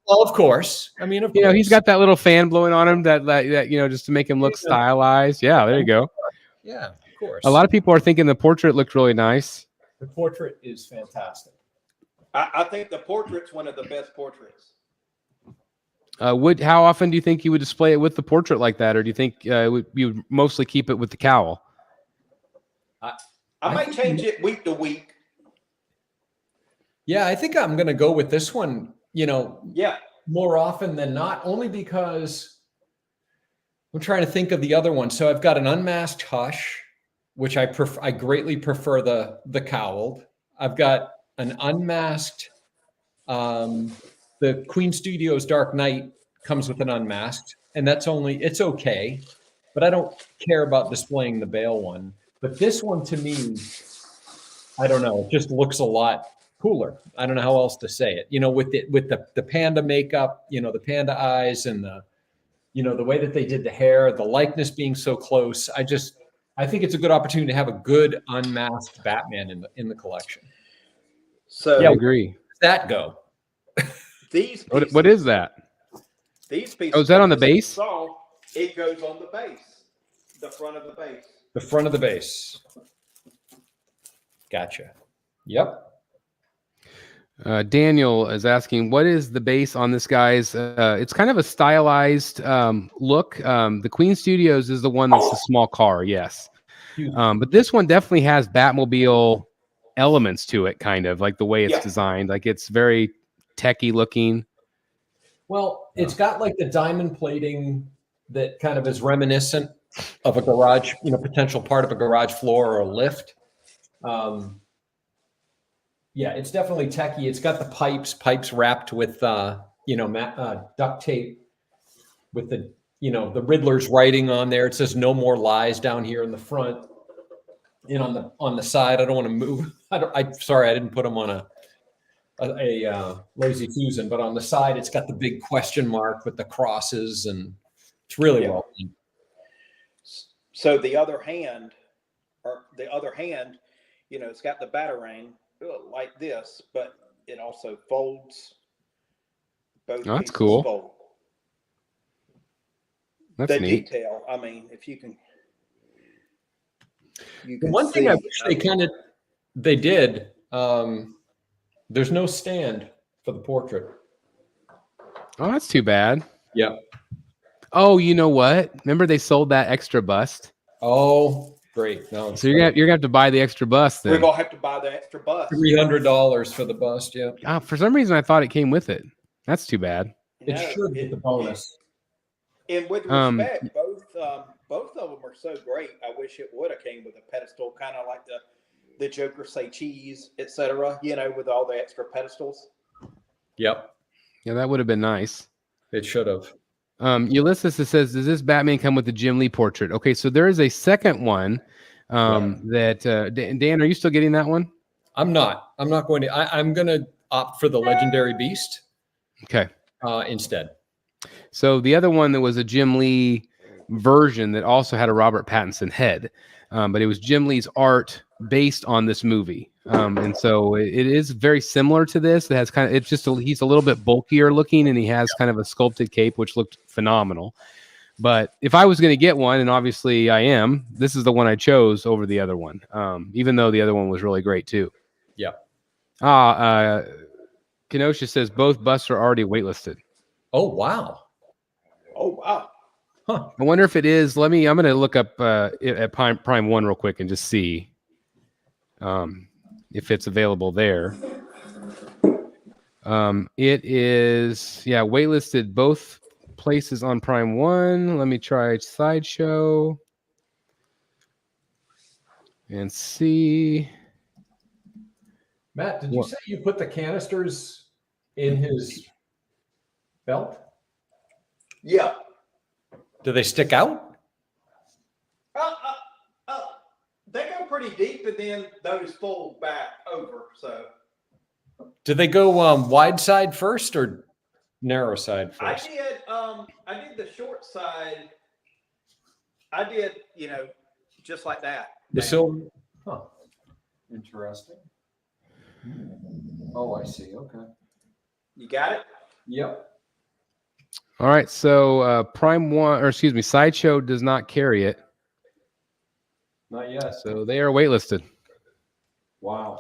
Speaker 2: Well, of course. I mean,
Speaker 1: he's got that little fan blowing on him that just to make him look stylized. Yeah, there you go.
Speaker 2: Yeah, of course.
Speaker 1: A lot of people are thinking the portrait looked really nice.
Speaker 2: The portrait is fantastic.
Speaker 3: I think the portrait's one of the best portraits.
Speaker 1: How often do you think you would display it with the portrait like that, or do you think you would mostly keep it with the cowl?
Speaker 3: I might change it week to week.
Speaker 2: Yeah, I think I'm going to go with this one,
Speaker 3: Yeah.
Speaker 2: more often than not, only because I'm trying to think of the other one. So I've got an unmasked Hush, which I greatly prefer the cowled. I've got an unmasked, the Queen Studios Dark Knight comes with an unmasked, and it's okay, but I don't care about displaying the Bale one. But this one, to me, I don't know, it just looks a lot cooler. I don't know how else to say it. With the panda makeup, the panda eyes, and the way that they did the hair, the likeness being so close. I think it's a good opportunity to have a good unmasked Batman in the collection.
Speaker 3: So
Speaker 1: yeah, I agree.
Speaker 2: Where does that go?
Speaker 3: These pieces,
Speaker 1: what is that?
Speaker 3: These pieces.
Speaker 1: Oh, is that on the base?
Speaker 3: It goes on the base, the front of the base.
Speaker 2: The front of the base. Gotcha. Yep.
Speaker 1: Daniel is asking, what is the base on this guy's? It's kind of a stylized look. The Queen Studios is the one that's a small car, yes. But this one definitely has Batmobile elements to it, kind of like the way it's designed. Like it's very techy looking.
Speaker 2: Well, it's got like the diamond plating that kind of is reminiscent of a garage, potential part of a garage floor or a lift. Yeah, it's definitely techy. It's got the pipes wrapped with, duct tape with the Riddler's writing on there. It says "No More Lies" down here in the front. And on the side, I don't want to move. Sorry, I didn't put them on a Lazy Susan, but on the side, it's got the big question mark with the crosses, and it's really well done.
Speaker 3: So the other hand, it's got the Batarang like this, but it also folds. Both
Speaker 1: that's cool.
Speaker 3: Fold.
Speaker 1: That's
Speaker 3: the
Speaker 1: neat.
Speaker 3: Detail. I mean, if you can
Speaker 2: one thing I wish they did. There's no stand for the portrait.
Speaker 1: Oh, that's too bad.
Speaker 2: Yeah.
Speaker 1: Oh, you know what? Remember they sold that extra bust?
Speaker 2: Oh, great. No,
Speaker 1: so you're gonna have to buy the extra bust then.
Speaker 3: We're gonna have to buy the extra bust.
Speaker 2: $300 for the bust, yeah.
Speaker 1: For some reason I thought it came with it. That's too bad.
Speaker 2: It should be the bonus.
Speaker 3: And with respect, both of them are so great. I wish it would have came with a pedestal, kind of like the Joker say cheese, etc. With all the extra pedestals.
Speaker 2: Yep.
Speaker 1: Yeah, that would have been nice.
Speaker 2: It should have.
Speaker 1: Ulysses says, does this Batman come with the Jim Lee portrait? Okay, so there is a second one that Dan, are you still getting that one?
Speaker 2: I'm not going to. I'm going to opt for the Legendary Beast.
Speaker 1: Okay.
Speaker 2: Instead.
Speaker 1: So the other one that was a Jim Lee version that also had a Robert Pattinson head, but it was Jim Lee's art based on this movie. And so it is very similar to this. It has he's a little bit bulkier looking, and he has kind of a sculpted cape, which looked phenomenal. But if I was going to get one, and obviously I am, this is the one I chose over the other one, even though the other one was really great too.
Speaker 2: Yeah.
Speaker 1: Kenosha says both busts are already waitlisted.
Speaker 2: Oh, wow.
Speaker 1: Huh. I wonder if it is. I'm going to look up at Prime 1 real quick and just see if it's available there. It is, waitlisted both places on Prime 1. Let me try Sideshow and see.
Speaker 2: Matt, did you say you put the canisters in his belt?
Speaker 3: Yeah.
Speaker 2: Do they stick out?
Speaker 3: They go pretty deep, and then those fold back over. So,
Speaker 2: do they go wide side first or narrow side first?
Speaker 3: I did the short side. I did, just like that.
Speaker 2: The silver. Huh. Interesting. Oh, I see. Okay.
Speaker 3: You got it?
Speaker 2: Yep.
Speaker 1: All right. So Prime 1, or excuse me, Sideshow does not carry it.
Speaker 2: Not yet.
Speaker 1: So they are waitlisted.
Speaker 2: Wow.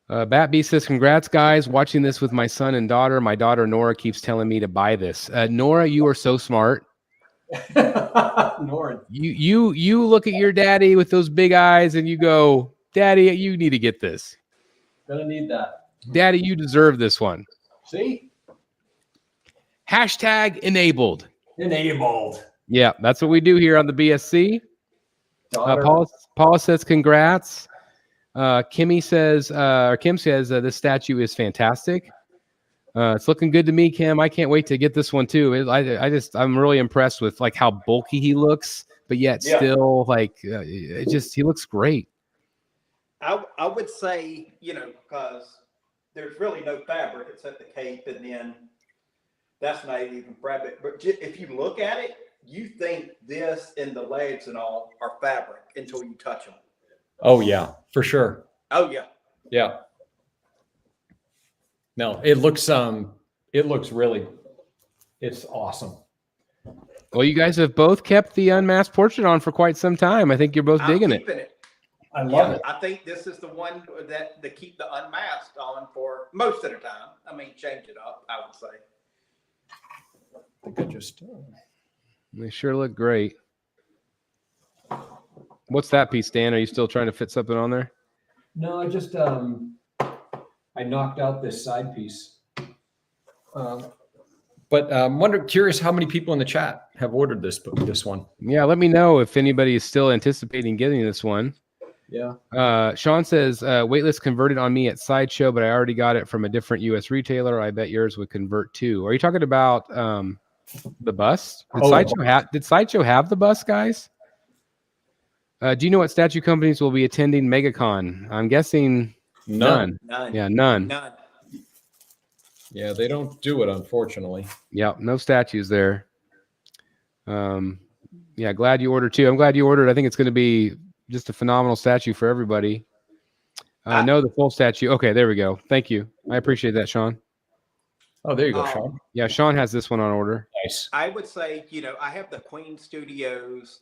Speaker 1: Bat B says, congrats, guys. Watching this with my son and daughter. My daughter, Nora, keeps telling me to buy this. Nora, you are so smart.
Speaker 2: Nora.
Speaker 1: You look at your daddy with those big eyes and you go, Daddy, you need to get this.
Speaker 2: Gonna need that.
Speaker 1: Daddy, you deserve this one.
Speaker 2: See?
Speaker 1: Hashtag enabled.
Speaker 2: Enabled.
Speaker 1: Yeah, that's what we do here on the BSC. Paul says, congrats. Kim says, this statue is fantastic. It's looking good to me, Kim. I can't wait to get this one too. I'm really impressed with like how bulky he looks, but yet still he looks great.
Speaker 3: I would say, because there's really no fabric except the cape, and then that's not even fabric. But if you look at it, you think this and the legs and all are fabric until you touch them.
Speaker 2: Oh yeah, for sure.
Speaker 3: Oh yeah.
Speaker 2: Yeah. No, it looks really, it's awesome.
Speaker 1: Well, you guys have both kept the Unmasked portrait on for quite some time. I think you're both digging it.
Speaker 2: I love it.
Speaker 3: I think this is the one that to keep the Unmasked on for most of the time. I mean, change it up, I would say.
Speaker 2: I think I just.
Speaker 1: They sure look great. What's that piece, Dan? Are you still trying to fit something on there?
Speaker 2: No, I just I knocked out this side piece. But curious how many people in the chat have ordered this one.
Speaker 1: Yeah, let me know if anybody is still anticipating getting this one.
Speaker 2: Yeah.
Speaker 1: Sean says, waitlist converted on me at Sideshow, but I already got it from a different US retailer. I bet yours would convert too. Are you talking about the bus? Did Sideshow have the bus, guys? Do you know what statue companies will be attending MegaCon? I'm guessing none. Yeah, none.
Speaker 2: Yeah, they don't do it, unfortunately.
Speaker 1: Yeah, no statues there. Yeah, glad you ordered too. I'm glad you ordered. I think it's going to be just a phenomenal statue for everybody. No, the full statue. Okay, there we go. Thank you. I appreciate that, Sean.
Speaker 2: Oh, there you go, Sean.
Speaker 1: Yeah, Sean has this one on order.
Speaker 2: Nice.
Speaker 3: I would say, I have the Queen Studios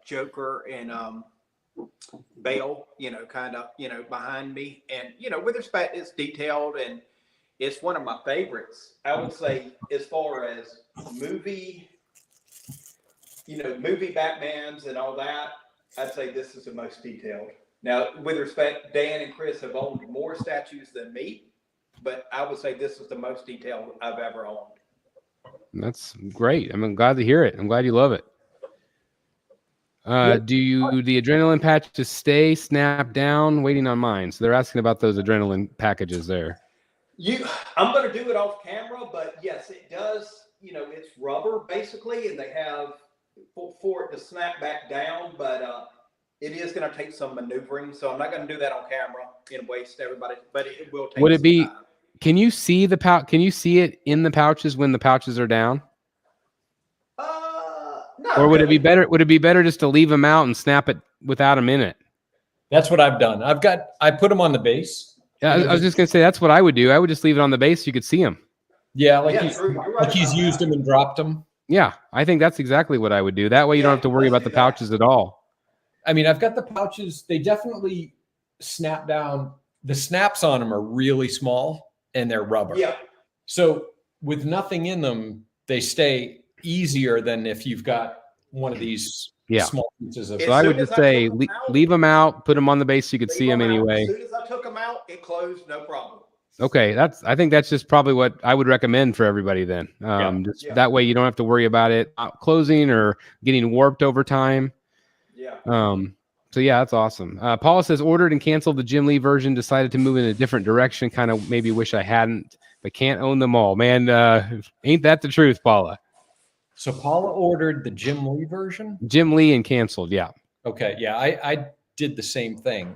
Speaker 3: Joker and Bale, kind of, behind me. And, with respect, it's detailed and it's one of my favorites. I would say as far as movie Batmans and all that, I'd say this is the most detailed. Now, with respect, Dan and Chris have owned more statues than me, but I would say this is the most detailed I've ever owned.
Speaker 1: That's great. I'm glad to hear it. I'm glad you love it. Do the adrenaline patches stay, snap down? Waiting on mine. So they're asking about those adrenaline packages there.
Speaker 3: I'm going to do it off camera, but yes, it does. It's rubber basically, and they have for it to snap back down, but it is going to take some maneuvering. So I'm not going to do that on camera and waste everybody, but it will take.
Speaker 1: Would it be? Time. Can you see the pouch? Can you see it in the pouches when the pouches are down?
Speaker 3: No.
Speaker 1: Or would it be better? Would it be better just to leave them out and snap it without them in it?
Speaker 2: That's what I've done. I put them on the base.
Speaker 1: Yeah, I was just gonna say that's what I would do. I would just leave it on the base so you could see them.
Speaker 2: Yeah, he's used them and dropped them.
Speaker 1: Yeah, I think that's exactly what I would do. That way you don't have to worry about the pouches at all.
Speaker 2: I mean, I've got the pouches. They definitely snap down. The snaps on them are really small and they're rubber.
Speaker 3: Yeah.
Speaker 2: So with nothing in them, they stay easier than if you've got one of these small pieces of.
Speaker 1: So I would just say leave them out, put them on the base so you could see them anyway.
Speaker 3: As soon as I took them out, it closed, no problem.
Speaker 1: Okay, I think that's just probably what I would recommend for everybody then. That way you don't have to worry about it closing or getting warped over time.
Speaker 3: Yeah.
Speaker 1: So yeah, that's awesome. Paula says ordered and canceled the Jim Lee version, decided to move in a different direction. Kind of maybe wish I hadn't, but can't own them all. Man, ain't that the truth, Paula?
Speaker 2: So Paula ordered the Jim Lee version?
Speaker 1: Jim Lee and canceled, yeah.
Speaker 2: Okay, yeah, I did the same thing.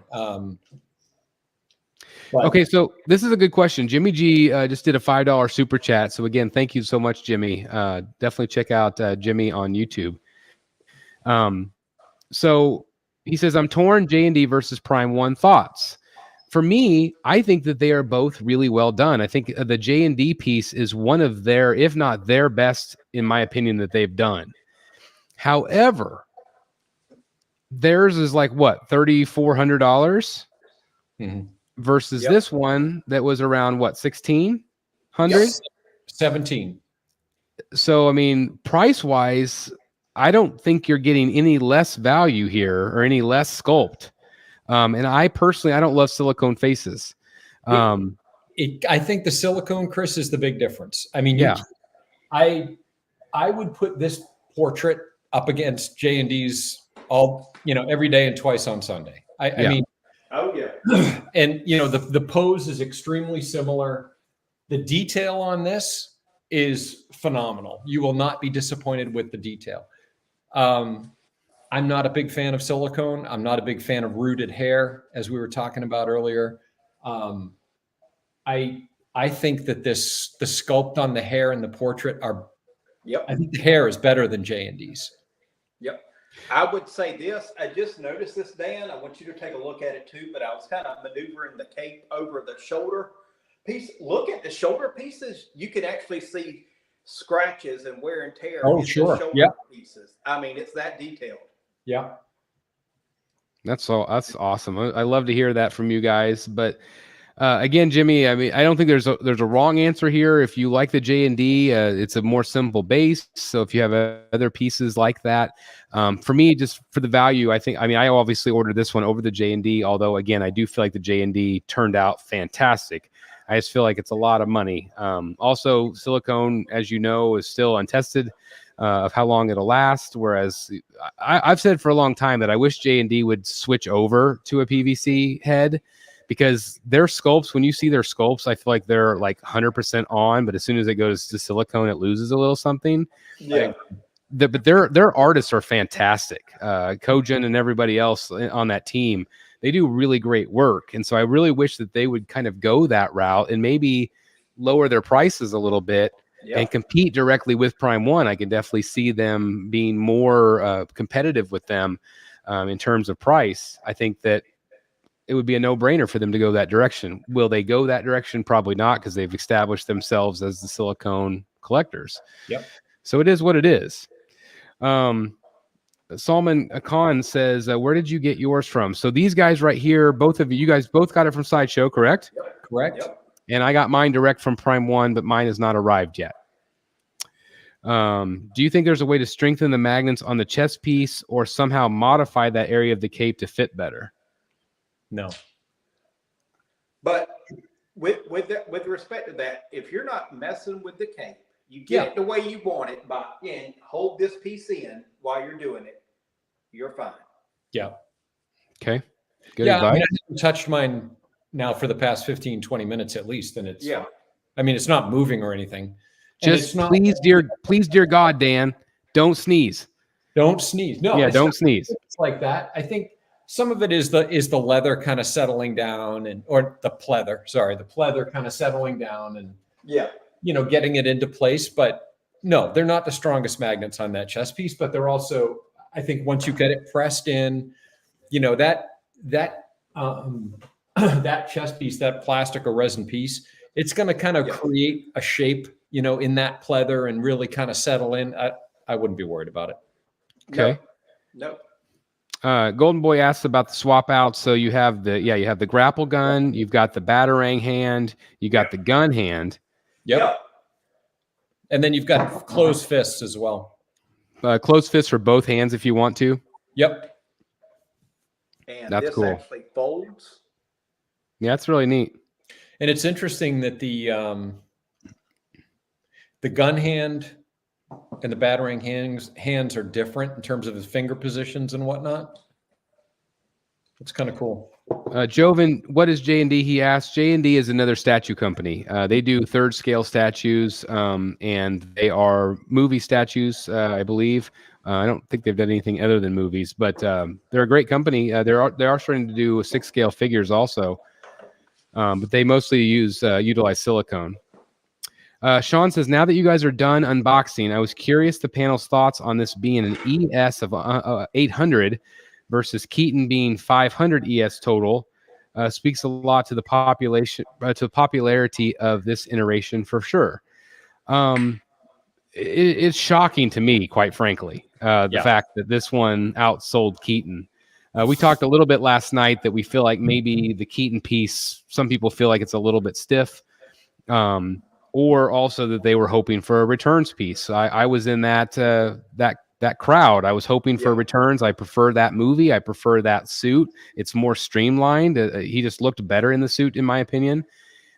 Speaker 1: Okay, so this is a good question. Jimmy G just did a $5 super chat. So again, thank you so much, Jimmy. Definitely check out Jimmy on YouTube. So he says, I'm torn, J&D versus Prime 1 thoughts. For me, I think that they are both really well done. I think the J&D piece is one of their, if not their best, in my opinion, that they've done. However, theirs is like what, $3,400?
Speaker 2: Mm-hmm.
Speaker 1: Versus this one that was around what, 1,600?
Speaker 2: Yes. 17.
Speaker 1: So I mean, price wise, I don't think you're getting any less value here or any less sculpt. And I personally, I don't love silicone faces.
Speaker 2: I think the silicone, Chris, is the big difference. I mean, I would put this portrait up against J&D's every day and twice on Sunday. I mean.
Speaker 3: Oh yeah.
Speaker 2: And the pose is extremely similar. The detail on this is phenomenal. You will not be disappointed with the detail. I'm not a big fan of silicone. I'm not a big fan of rooted hair, as we were talking about earlier. I think that the sculpt on the hair and the portrait are.
Speaker 3: Yep.
Speaker 2: I think the hair is better than J&D's.
Speaker 3: Yep. I would say this. I just noticed this, Dan. I want you to take a look at it too, but I was kind of maneuvering the cape over the shoulder piece. Look at the shoulder pieces. You can actually see scratches and wear and tear.
Speaker 2: Oh, sure.
Speaker 3: The shoulder pieces. I mean, it's that detailed.
Speaker 2: Yeah.
Speaker 1: That's awesome. I love to hear that from you guys. But again, Jimmy, I mean, I don't think there's a wrong answer here. If you like the J&D, it's a more simple base. So if you have other pieces like that, for me, just for the value, I obviously ordered this one over the J&D. Although again, I do feel like the J&D turned out fantastic. I just feel like it's a lot of money. Also, silicone, as you know, is still untested. Of how long it'll last. Whereas I've said for a long time that I wish J&D would switch over to a PVC head, because their sculpts, when you see their sculpts, I feel like they're like 100% on, but as soon as it goes to silicone, it loses a little something.
Speaker 3: Yeah.
Speaker 1: But their artists are fantastic. Kojin and everybody else on that team, they do really great work. And so I really wish that they would kind of go that route and maybe lower their prices a little bit.
Speaker 3: Yeah.
Speaker 1: And compete directly with Prime One. I can definitely see them being more competitive with them in terms of price. I think that it would be a no-brainer for them to go that direction. Will they go that direction? Probably not, because they've established themselves as the silicone collectors.
Speaker 2: Yep.
Speaker 1: So it is what it is. Salman Khan says, where did you get yours from? So these guys right here, both of you guys both got it from Sideshow, correct?
Speaker 2: Correct.
Speaker 3: Yep.
Speaker 1: And I got mine direct from Prime One, but mine has not arrived yet. Do you think there's a way to strengthen the magnets on the chest piece or somehow modify that area of the cape to fit better?
Speaker 2: No.
Speaker 3: But with respect to that, if you're not messing with the cape, you get it the way you want it, and hold this piece in while you're doing it, you're fine.
Speaker 2: Yeah.
Speaker 1: Okay. Good advice.
Speaker 2: I mean, I haven't touched mine now for the past 15, 20 minutes at least. And it's, I mean, it's not moving or anything.
Speaker 1: Just please, dear God, Dan, don't sneeze.
Speaker 2: Don't sneeze. No.
Speaker 1: Yeah, don't sneeze.
Speaker 2: It's like that. I think some of it is the leather kind of settling down or the pleather kind of settling down and, getting it into place. But no, they're not the strongest magnets on that chest piece, but they're also, I think once you get it pressed in, that chest piece, that plastic or resin piece, it's going to kind of create a shape, in that pleather and really kind of settle in. I wouldn't be worried about it.
Speaker 1: Okay.
Speaker 3: No.
Speaker 1: Golden Boy asks about the swap out. So you have the grapple gun, you've got the batarang hand, you got the gun hand.
Speaker 2: Yep. And then you've got closed fists as well.
Speaker 1: Closed fists for both hands if you want to.
Speaker 2: Yep.
Speaker 3: And
Speaker 1: that's
Speaker 3: this
Speaker 1: cool.
Speaker 3: actually folds.
Speaker 1: Yeah, that's really neat.
Speaker 2: And it's interesting that the gun hand and the batarang hands are different in terms of his finger positions and whatnot. It's kind of cool.
Speaker 1: Joven, what is J&D? He asked. J&D is another statue company. They do third scale statues, and they are movie statues, I believe. I don't think they've done anything other than movies, but they're a great company. They are starting to do 6 scale figures also, but they mostly utilize silicone. Sean says, now that you guys are done unboxing, I was curious the panel's thoughts on this being an ES of 800 versus Keaton being 500 ES total. Speaks a lot to the popularity of this iteration for sure. It's shocking to me, quite frankly, the fact that this one outsold Keaton. We talked a little bit last night that we feel like maybe the Keaton piece, some people feel like it's a little bit stiff. Or also that they were hoping for a returns piece. I was in that crowd. I was hoping for returns. I prefer that movie. I prefer that suit. It's more streamlined. He just looked better in the suit, in my opinion.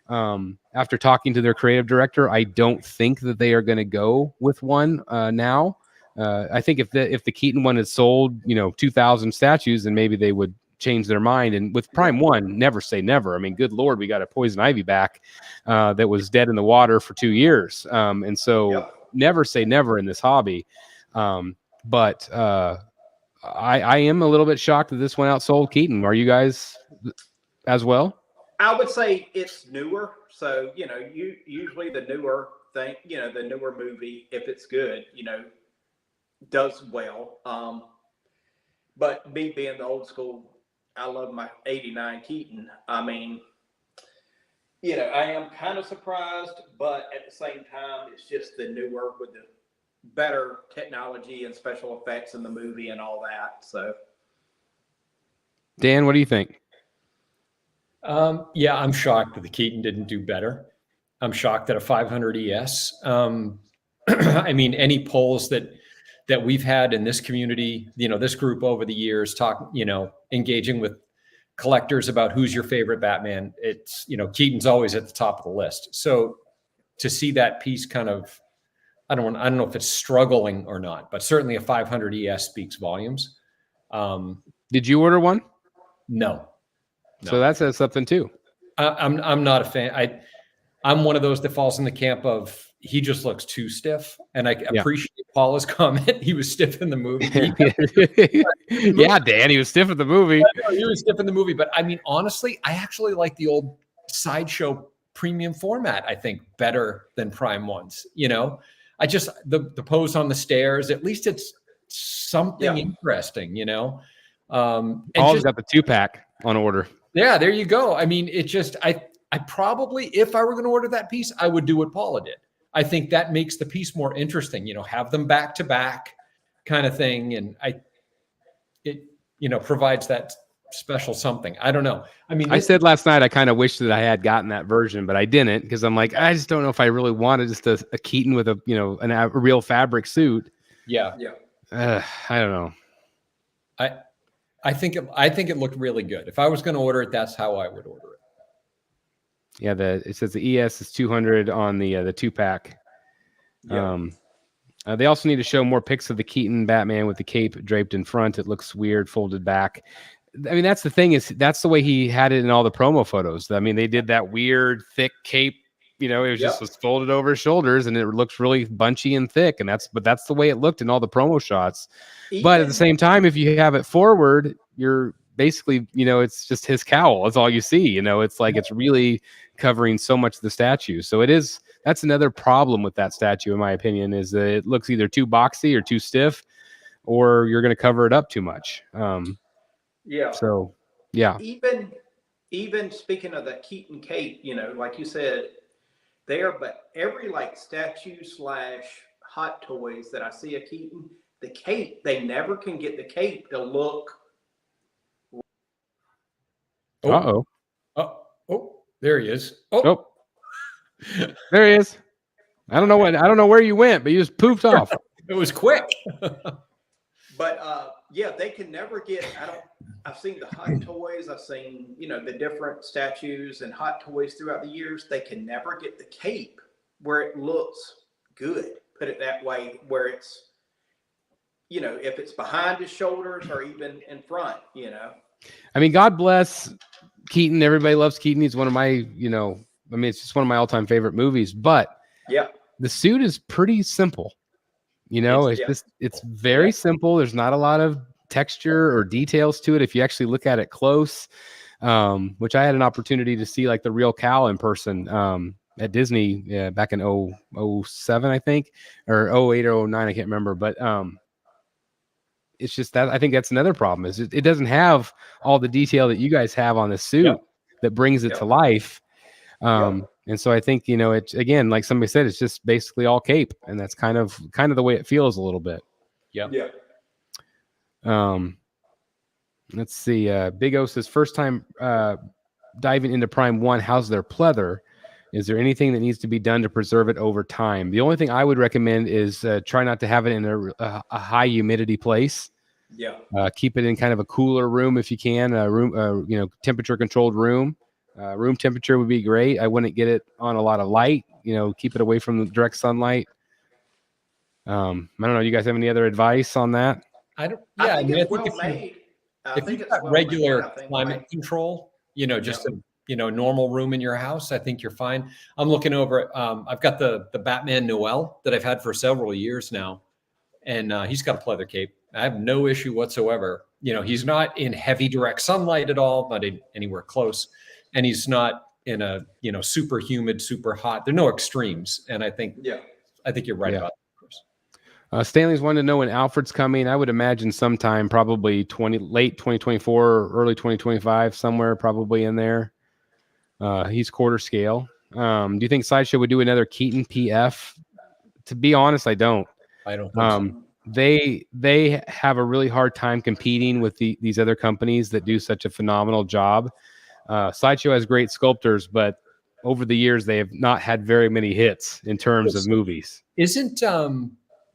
Speaker 1: After talking to their creative director, I don't think that they are going to go with one now. I think if the Keaton one had sold, 2,000 statues, then maybe they would change their mind. And with Prime One, never say never. I mean, good Lord, we got a Poison Ivy back that was dead in the water for 2 years. And so never say never in this hobby. But I am a little bit shocked that this one outsold Keaton. Are you guys as well?
Speaker 3: I would say it's newer. So, usually the newer thing, the newer movie, if it's good, does well. But me being the old school, I love my 89 Keaton. I mean, I am kind of surprised, but at the same time, it's just the newer with the better technology and special effects in the movie and all that. So,
Speaker 1: Dan, what do you think?
Speaker 2: Yeah, I'm shocked that the Keaton didn't do better. I'm shocked that a 500 ES. I mean, any polls that we've had in this community, this group over the years, engaging with collectors about who's your favorite Batman, it's, Keaton's always at the top of the list. So to see that piece kind of, I don't know if it's struggling or not, but certainly a 500 ES speaks volumes.
Speaker 1: Did you order one?
Speaker 2: No.
Speaker 1: So that says something too.
Speaker 2: I'm not a fan. I'm one of those that falls in the camp of he just looks too stiff, and I appreciate Paula's comment. He was stiff in the movie.
Speaker 1: Yeah, Dan, he was stiff in the movie.
Speaker 2: He was stiff in the movie, but I mean, honestly, I actually like the old Sideshow premium format. I think better than Prime ones. I just the pose on the stairs. At least it's something interesting.
Speaker 1: Paul's got the 2-pack on order.
Speaker 2: Yeah, there you go. I mean, it just I probably, if I were going to order that piece, I would do what Paula did. I think that makes the piece more interesting, have them back to back kind of thing. And it provides that special something. I don't know. I mean,
Speaker 1: I said last night, I kind of wish that I had gotten that version, but I didn't, because I'm like, I just don't know if I really wanted just a Keaton with a real fabric suit.
Speaker 2: Yeah.
Speaker 1: I don't know.
Speaker 2: I think it looked really good. If I was going to order it, that's how I would order it.
Speaker 1: Yeah, it says the ES is 200 on the 2-pack.
Speaker 2: Yeah.
Speaker 1: They also need to show more pics of the Keaton Batman with the cape draped in front. It looks weird, folded back. I mean, that's the thing, is that's the way he had it in all the promo photos. I mean, they did that weird thick cape. It was just folded over his shoulders, and it looks really bunchy and thick. And that's the way it looked in all the promo shots. But at the same time, if you have it forward, you're basically, it's just his cowl. That's all you see. It's like it's really covering so much of the statue. So that's another problem with that statue, in my opinion, is that it looks either too boxy or too stiff, or you're going to cover it up too much. So, yeah.
Speaker 3: Even speaking of that Keaton cape, like you said, but every statue / hot toys that I see a Keaton, the cape, they never can get the cape to look.
Speaker 1: Oh,
Speaker 2: there he is.
Speaker 1: Oh, there he is. I don't know where you went, but you just poofed off.
Speaker 2: It was quick.
Speaker 3: But they can never get. I've seen the hot toys. I've seen the different statues and hot toys throughout the years. They can never get the cape where it looks good. Put it that way, where it's if it's behind his shoulders or even in front.
Speaker 1: I mean, God bless Keaton. Everybody loves Keaton. He's one of my it's just one of my all-time favorite movies. But the suit is pretty simple. It's very simple. There's not a lot of texture or details to it if you actually look at it close, which I had an opportunity to see the real cowl in person at Disney back in 07, I think, or 08 or 09, I can't remember. But it's just that I think that's another problem, is it doesn't have all the detail that you guys have on the suit that brings it to life. And so I think, it's, again, like somebody said, it's just basically all cape, and that's kind of the way it feels a little bit. Let's see. Big O says, first time diving into Prime 1, how's their pleather? Is there anything that needs to be done to preserve it over time? The only thing I would recommend is try not to have it in a high humidity place. Keep it in kind of a cooler room if you can, a room, temperature controlled room. Room temperature would be great. I wouldn't get it on a lot of light, keep it away from the direct sunlight. I don't know. You guys have any other advice on that?
Speaker 3: I think it's well made.
Speaker 2: If you've got regular climate control, just a normal room in your house, I think you're fine. I'm looking over. I've got the Batman Noel that I've had for several years now, and he's got a pleather cape. I have no issue whatsoever. He's not in heavy direct sunlight at all, not anywhere close, and he's not in a super humid, super hot. There are no extremes, and I think you're right about that.
Speaker 1: Stanley's wanted to know when Alfred's coming. I would imagine sometime, probably late 2024 or early 2025, somewhere probably in there. He's quarter scale. Do you think Sideshow would do another Keaton PF? To be honest, I don't.
Speaker 2: I don't think so.
Speaker 1: they have a really hard time competing with these other companies that do such a phenomenal job. Sideshow has great sculptors, but over the years they have not had very many hits in terms of movies.
Speaker 2: Isn't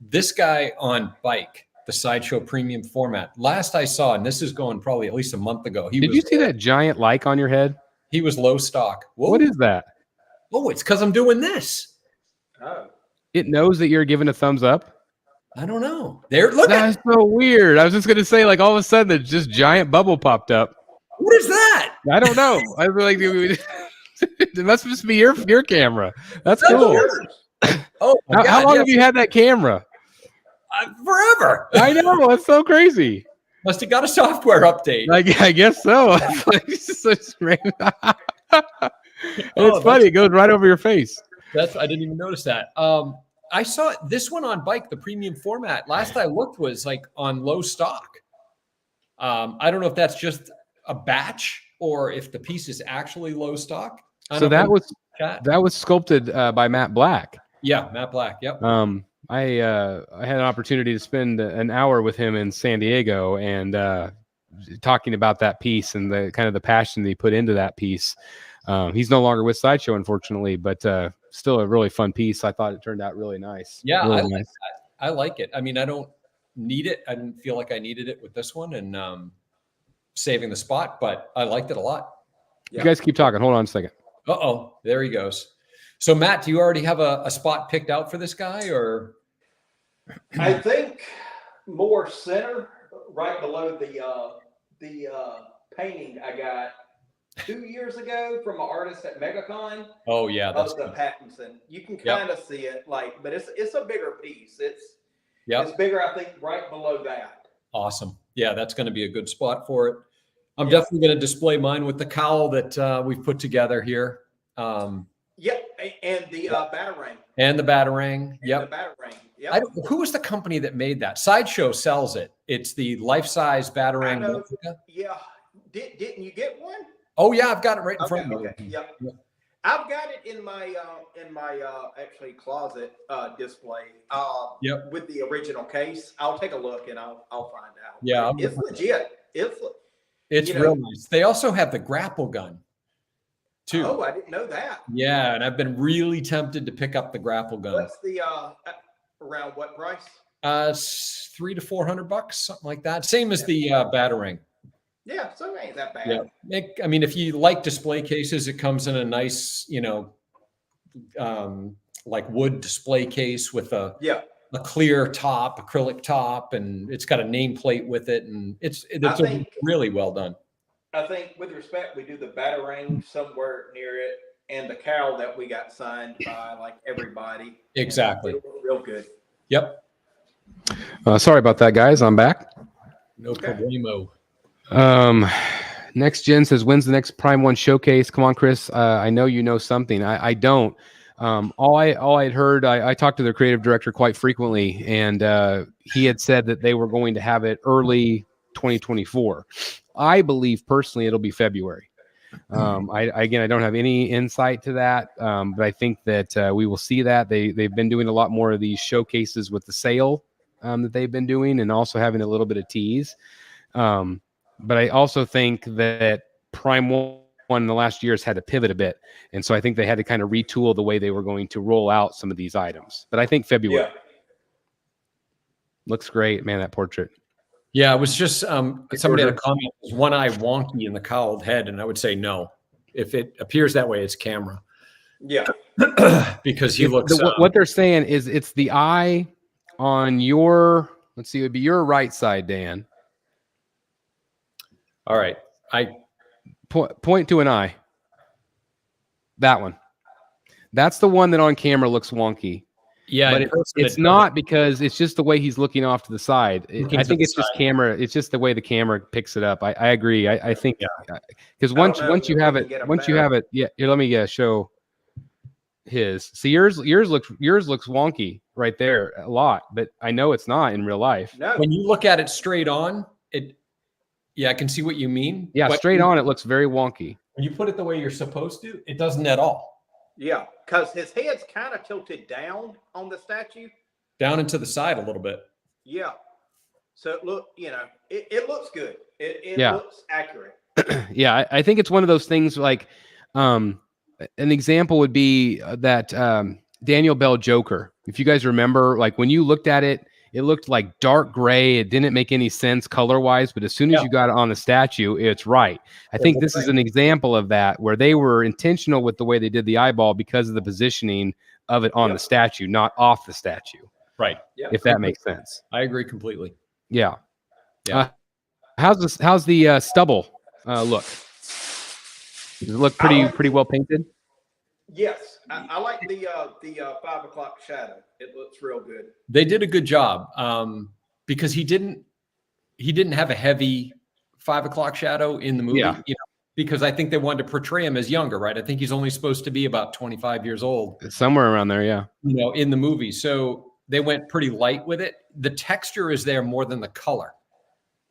Speaker 2: this guy on Bike, the Sideshow premium format? Last I saw, and this is going probably at least a month ago.
Speaker 1: Did you see that giant like on your head?
Speaker 2: He was low stock. Whoa.
Speaker 1: What is that?
Speaker 2: Oh, it's because I'm doing this.
Speaker 3: Oh,
Speaker 1: It knows that you're giving a thumbs up.
Speaker 2: I don't know. There, look.
Speaker 1: That's so weird. I was just gonna say, like, all of a sudden, there's just giant bubble popped up.
Speaker 2: What is that?
Speaker 1: I don't know. I was like, it must just be your camera. That's cool.
Speaker 2: Oh,
Speaker 1: How long have you had that camera?
Speaker 2: Forever.
Speaker 1: I know. It's so crazy.
Speaker 2: Must have got a software update.
Speaker 1: Like, I guess so. It's like, it's so strange. It's funny. It goes right over your face.
Speaker 2: I didn't even notice that. I saw this one on Bike, the premium format. Last I looked was like on low stock. I don't know if that's just a batch or if the piece is actually low stock.
Speaker 1: So that was sculpted by Matt Black.
Speaker 2: Yeah, Matt Black. Yep.
Speaker 1: I had an opportunity to spend an hour with him in San Diego and talking about that piece and the kind of the passion that he put into that piece. He's no longer with Sideshow, unfortunately, but still a really fun piece. I thought it turned out really nice.
Speaker 2: Yeah,
Speaker 1: really nice.
Speaker 2: I like it. I mean, I don't need it. I didn't feel like I needed it with this one and saving the spot, but I liked it a lot.
Speaker 1: Yeah. You guys keep talking. Hold on a second.
Speaker 2: Uh-oh, there he goes. So, Matt, do you already have a spot picked out for this guy, or?
Speaker 3: I think more center, right below the painting I got 2 years ago from an artist at MegaCon.
Speaker 2: Oh yeah,
Speaker 3: that's the Pattinson. You can kind of see it, like, but it's a bigger piece. It's bigger, I think, right below that.
Speaker 2: Awesome. Yeah, that's going to be a good spot for it. I'm definitely going to display mine with the cowl that we've put together here.
Speaker 3: Yep, and the batarang.
Speaker 2: And the batarang. Yep.
Speaker 3: The batarang. Yep.
Speaker 2: Who was the company that made that? Sideshow sells it. It's the life-size batarang.
Speaker 3: Yeah. Didn't you get one?
Speaker 2: Oh yeah, I've got it right in front of me.
Speaker 3: Okay. Yep. I've got it in my actually closet display. With the original case. I'll take a look and I'll find out.
Speaker 2: Yeah,
Speaker 3: it's legit.
Speaker 2: It's real nice. They also have the grapple gun too.
Speaker 3: Oh, I didn't know that.
Speaker 2: Yeah, and I've been really tempted to pick up the grapple gun.
Speaker 3: What's the around what price?
Speaker 2: $300 to $400, something like that. Same as the batarang.
Speaker 3: Yeah, so it ain't that bad.
Speaker 2: Yeah. I mean, if you like display cases, it comes in a nice, like wood display case with a clear top, acrylic top, and it's got a nameplate with it, and it's really well done.
Speaker 3: I think, with respect, we do the batarang somewhere near it, and the cowl that we got signed by like everybody.
Speaker 2: Exactly.
Speaker 3: Real good.
Speaker 2: Yep.
Speaker 1: Sorry about that, guys. I'm back.
Speaker 2: No problemo.
Speaker 1: Next Gen says, when's the next Prime 1 showcase? Come on, Chris. I know you know something. I don't. All I had heard, I talked to their creative director quite frequently, and he had said that they were going to have it early 2024. I believe personally it'll be February. I don't have any insight to that, but I think that we will see that. They've been doing a lot more of these showcases with the sale that they've been doing, and also having a little bit of tease. But I also think that Prime 1 in the last years had to pivot a bit. And so I think they had to kind of retool the way they were going to roll out some of these items. But I think February. Looks great, man, that portrait.
Speaker 2: Yeah, it was just somebody had a comment, was one eye wonky in the cowled head, and I would say no. If it appears that way, it's camera.
Speaker 3: Yeah.
Speaker 2: Because he looks...
Speaker 1: what they're saying is it's the eye on your... Let's see, it would be your right side, Dan.
Speaker 2: All right. I
Speaker 1: point to an eye. That one. That's the one that on camera looks wonky.
Speaker 2: Yeah,
Speaker 1: but it's not, because it's just the way he's looking off to the side. I think it's just camera. It's just the way the camera picks it up. I agree. I think because once you have it, yeah. Here, let me show his. See, yours looks wonky right there a lot, but I know it's not in real life.
Speaker 3: No.
Speaker 2: When you look at it straight on, I can see what you mean.
Speaker 1: Yeah, straight on, it looks very wonky.
Speaker 2: When you put it the way you're supposed to, it doesn't at all.
Speaker 3: Yeah, because his head's kind of tilted down on the statue.
Speaker 2: Down and to the side a little bit.
Speaker 3: Yeah. So it look, it looks good. It
Speaker 1: Yeah.
Speaker 3: looks accurate.
Speaker 1: Yeah, I think it's one of those things like an example would be that Daniel Bell Joker. If you guys remember, like when you looked at it, it looked like dark gray. It didn't make any sense color wise, but as soon as you got it on the statue, it's right. I think this is an example of that where they were intentional with the way they did the eyeball because of the positioning of it on the statue, not off the statue.
Speaker 2: Right.
Speaker 1: If that makes sense.
Speaker 2: I agree completely.
Speaker 1: Yeah.
Speaker 2: Yeah.
Speaker 1: How's the stubble look? Does it look pretty well painted?
Speaker 3: Yes, I like the 5 o'clock shadow. It looks real good.
Speaker 2: They did a good job because he didn't have a heavy 5 o'clock shadow in the movie.
Speaker 1: Yeah.
Speaker 2: Because I think they wanted to portray him as younger, right? I think he's only supposed to be about 25 years old.
Speaker 1: Somewhere around there, yeah.
Speaker 2: In the movie. So they went pretty light with it. The texture is there more than the color,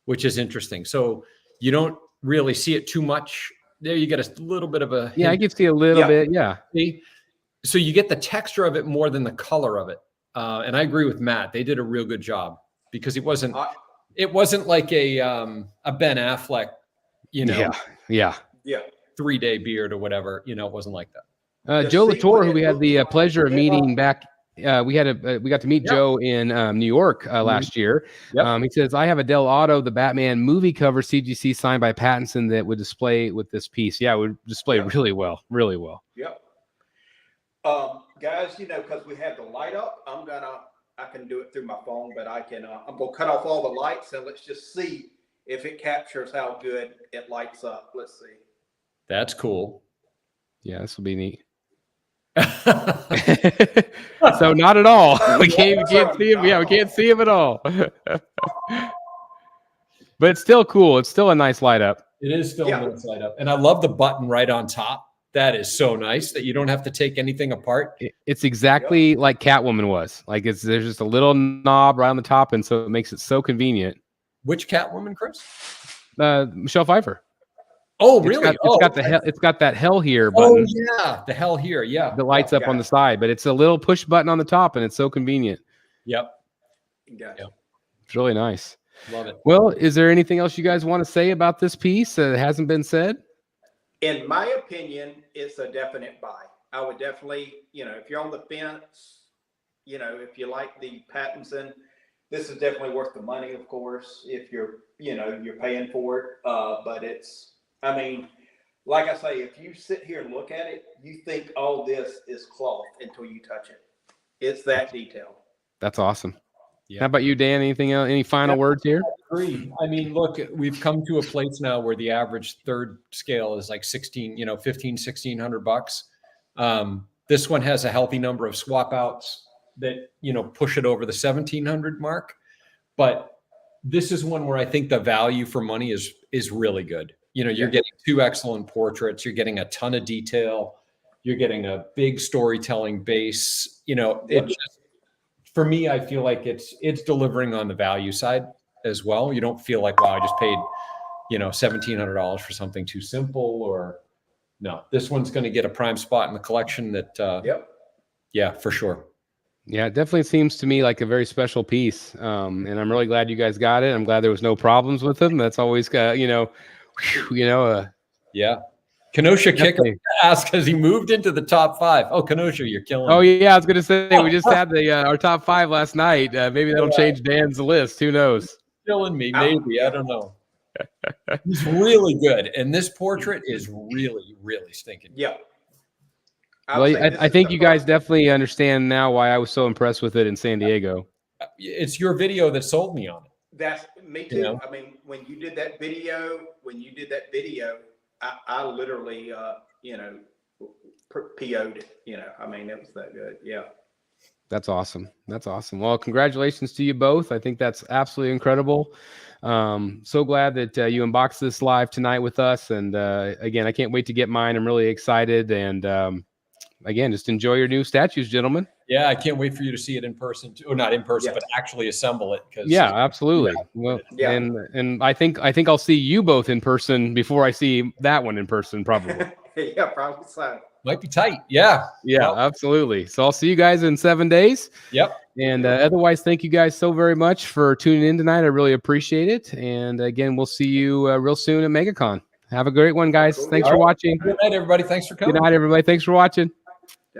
Speaker 2: which is interesting. So you don't really see it too much. There you get a little bit of a
Speaker 1: hint. I can see a little bit, yeah.
Speaker 2: See? So you get the texture of it more than the color of it. And I agree with Matt. They did a real good job because it wasn't like a Ben Affleck,
Speaker 1: Yeah.
Speaker 2: 3-day beard or whatever. It wasn't like that.
Speaker 1: Joe Latour, who we had the pleasure of meeting back. We got to meet Joe in New York last year.
Speaker 2: Yep.
Speaker 1: He says, I have a Del Auto, the Batman movie cover CGC signed by Pattinson that would display with this piece. Yeah, it would display really well.
Speaker 3: Yep. Guys, because we have the light up, I can do it through my phone, but I'm going to cut off all the lights and let's just see if it captures how good it lights up. Let's see.
Speaker 2: That's cool.
Speaker 1: Yeah, this will be neat. So not at all. We can't see him. Yeah, we can't see him at all. But it's still cool. It's still a nice light up.
Speaker 2: It is still a nice light up. And I love the button right on top. That is so nice that you don't have to take anything apart.
Speaker 1: It's exactly like Catwoman was. Like there's just a little knob right on the top, and so it makes it so convenient.
Speaker 2: Which Catwoman, Chris?
Speaker 1: Michelle Pfeiffer.
Speaker 2: Oh, really?
Speaker 1: It's got that hell here button.
Speaker 2: Oh, yeah. The hell here. Yeah.
Speaker 1: The lights up on the side, but it's a little push button on the top, and it's so convenient.
Speaker 2: Yep.
Speaker 1: It's really nice.
Speaker 2: Love it.
Speaker 1: Well, is there anything else you guys want to say about this piece that hasn't been said?
Speaker 3: In my opinion, it's a definite buy. I would definitely, if you're on the fence, if you like the Pattinson, this is definitely worth the money, of course, if you're paying for it. But like I say, if you sit here and look at it, you think all this is cloth until you touch it. It's that detailed.
Speaker 1: That's awesome. Yeah. How about you, Dan? Anything else? Any final words here?
Speaker 2: I agree. Look, we've come to a place now where the average third scale is like $1,600. This one has a healthy number of swap outs that, push it over the 1,700 mark. But this is one where I think the value for money is really good. You're getting 2 excellent portraits. You're getting a ton of detail. You're getting a big storytelling base. It just, for me, I feel like it's delivering on the value side as well. You don't feel like, wow, I just paid, $1,700 for something too simple, or no, this one's going to get a prime spot in the collection that, yeah, for sure.
Speaker 1: Yeah, it definitely seems to me like a very special piece. And I'm really glad you guys got it. I'm glad there was no problems with them. That's always,
Speaker 2: yeah. Kenosha kicked ass because he moved into the top 5. Oh, Kenosha, you're killing me.
Speaker 1: Oh, yeah. I was going to say, we just had our top 5 last night. Maybe that'll change Dan's list. Who knows?
Speaker 2: Killing me, maybe. I don't know. He's really good. And this portrait is really, really stinking good.
Speaker 3: Yeah.
Speaker 1: Well, I think you guys definitely understand now why I was so impressed with it in San Diego.
Speaker 2: It's your video that sold me on it.
Speaker 3: That's me too. When you did that video, I literally, PO'd it. It was that good. Yeah.
Speaker 1: That's awesome. Well, congratulations to you both. I think that's absolutely incredible. So glad that you unboxed this live tonight with us. And again, I can't wait to get mine. I'm really excited. And again, just enjoy your new statues, gentlemen.
Speaker 2: Yeah, I can't wait for you to see it in person, or not in person, but actually assemble it.
Speaker 1: Yeah, absolutely. Well, and I think I'll see you both in person before I see that one in person, probably.
Speaker 3: Yeah, probably so.
Speaker 2: Might be tight. Yeah.
Speaker 1: Yeah, absolutely. So I'll see you guys in 7 days.
Speaker 2: Yep.
Speaker 1: And otherwise, thank you guys so very much for tuning in tonight. I really appreciate it. And again, we'll see you real soon at MegaCon. Have a great one, guys. Thanks for watching.
Speaker 2: Good night, everybody. Thanks for coming.
Speaker 1: Good night, everybody. Thanks for watching.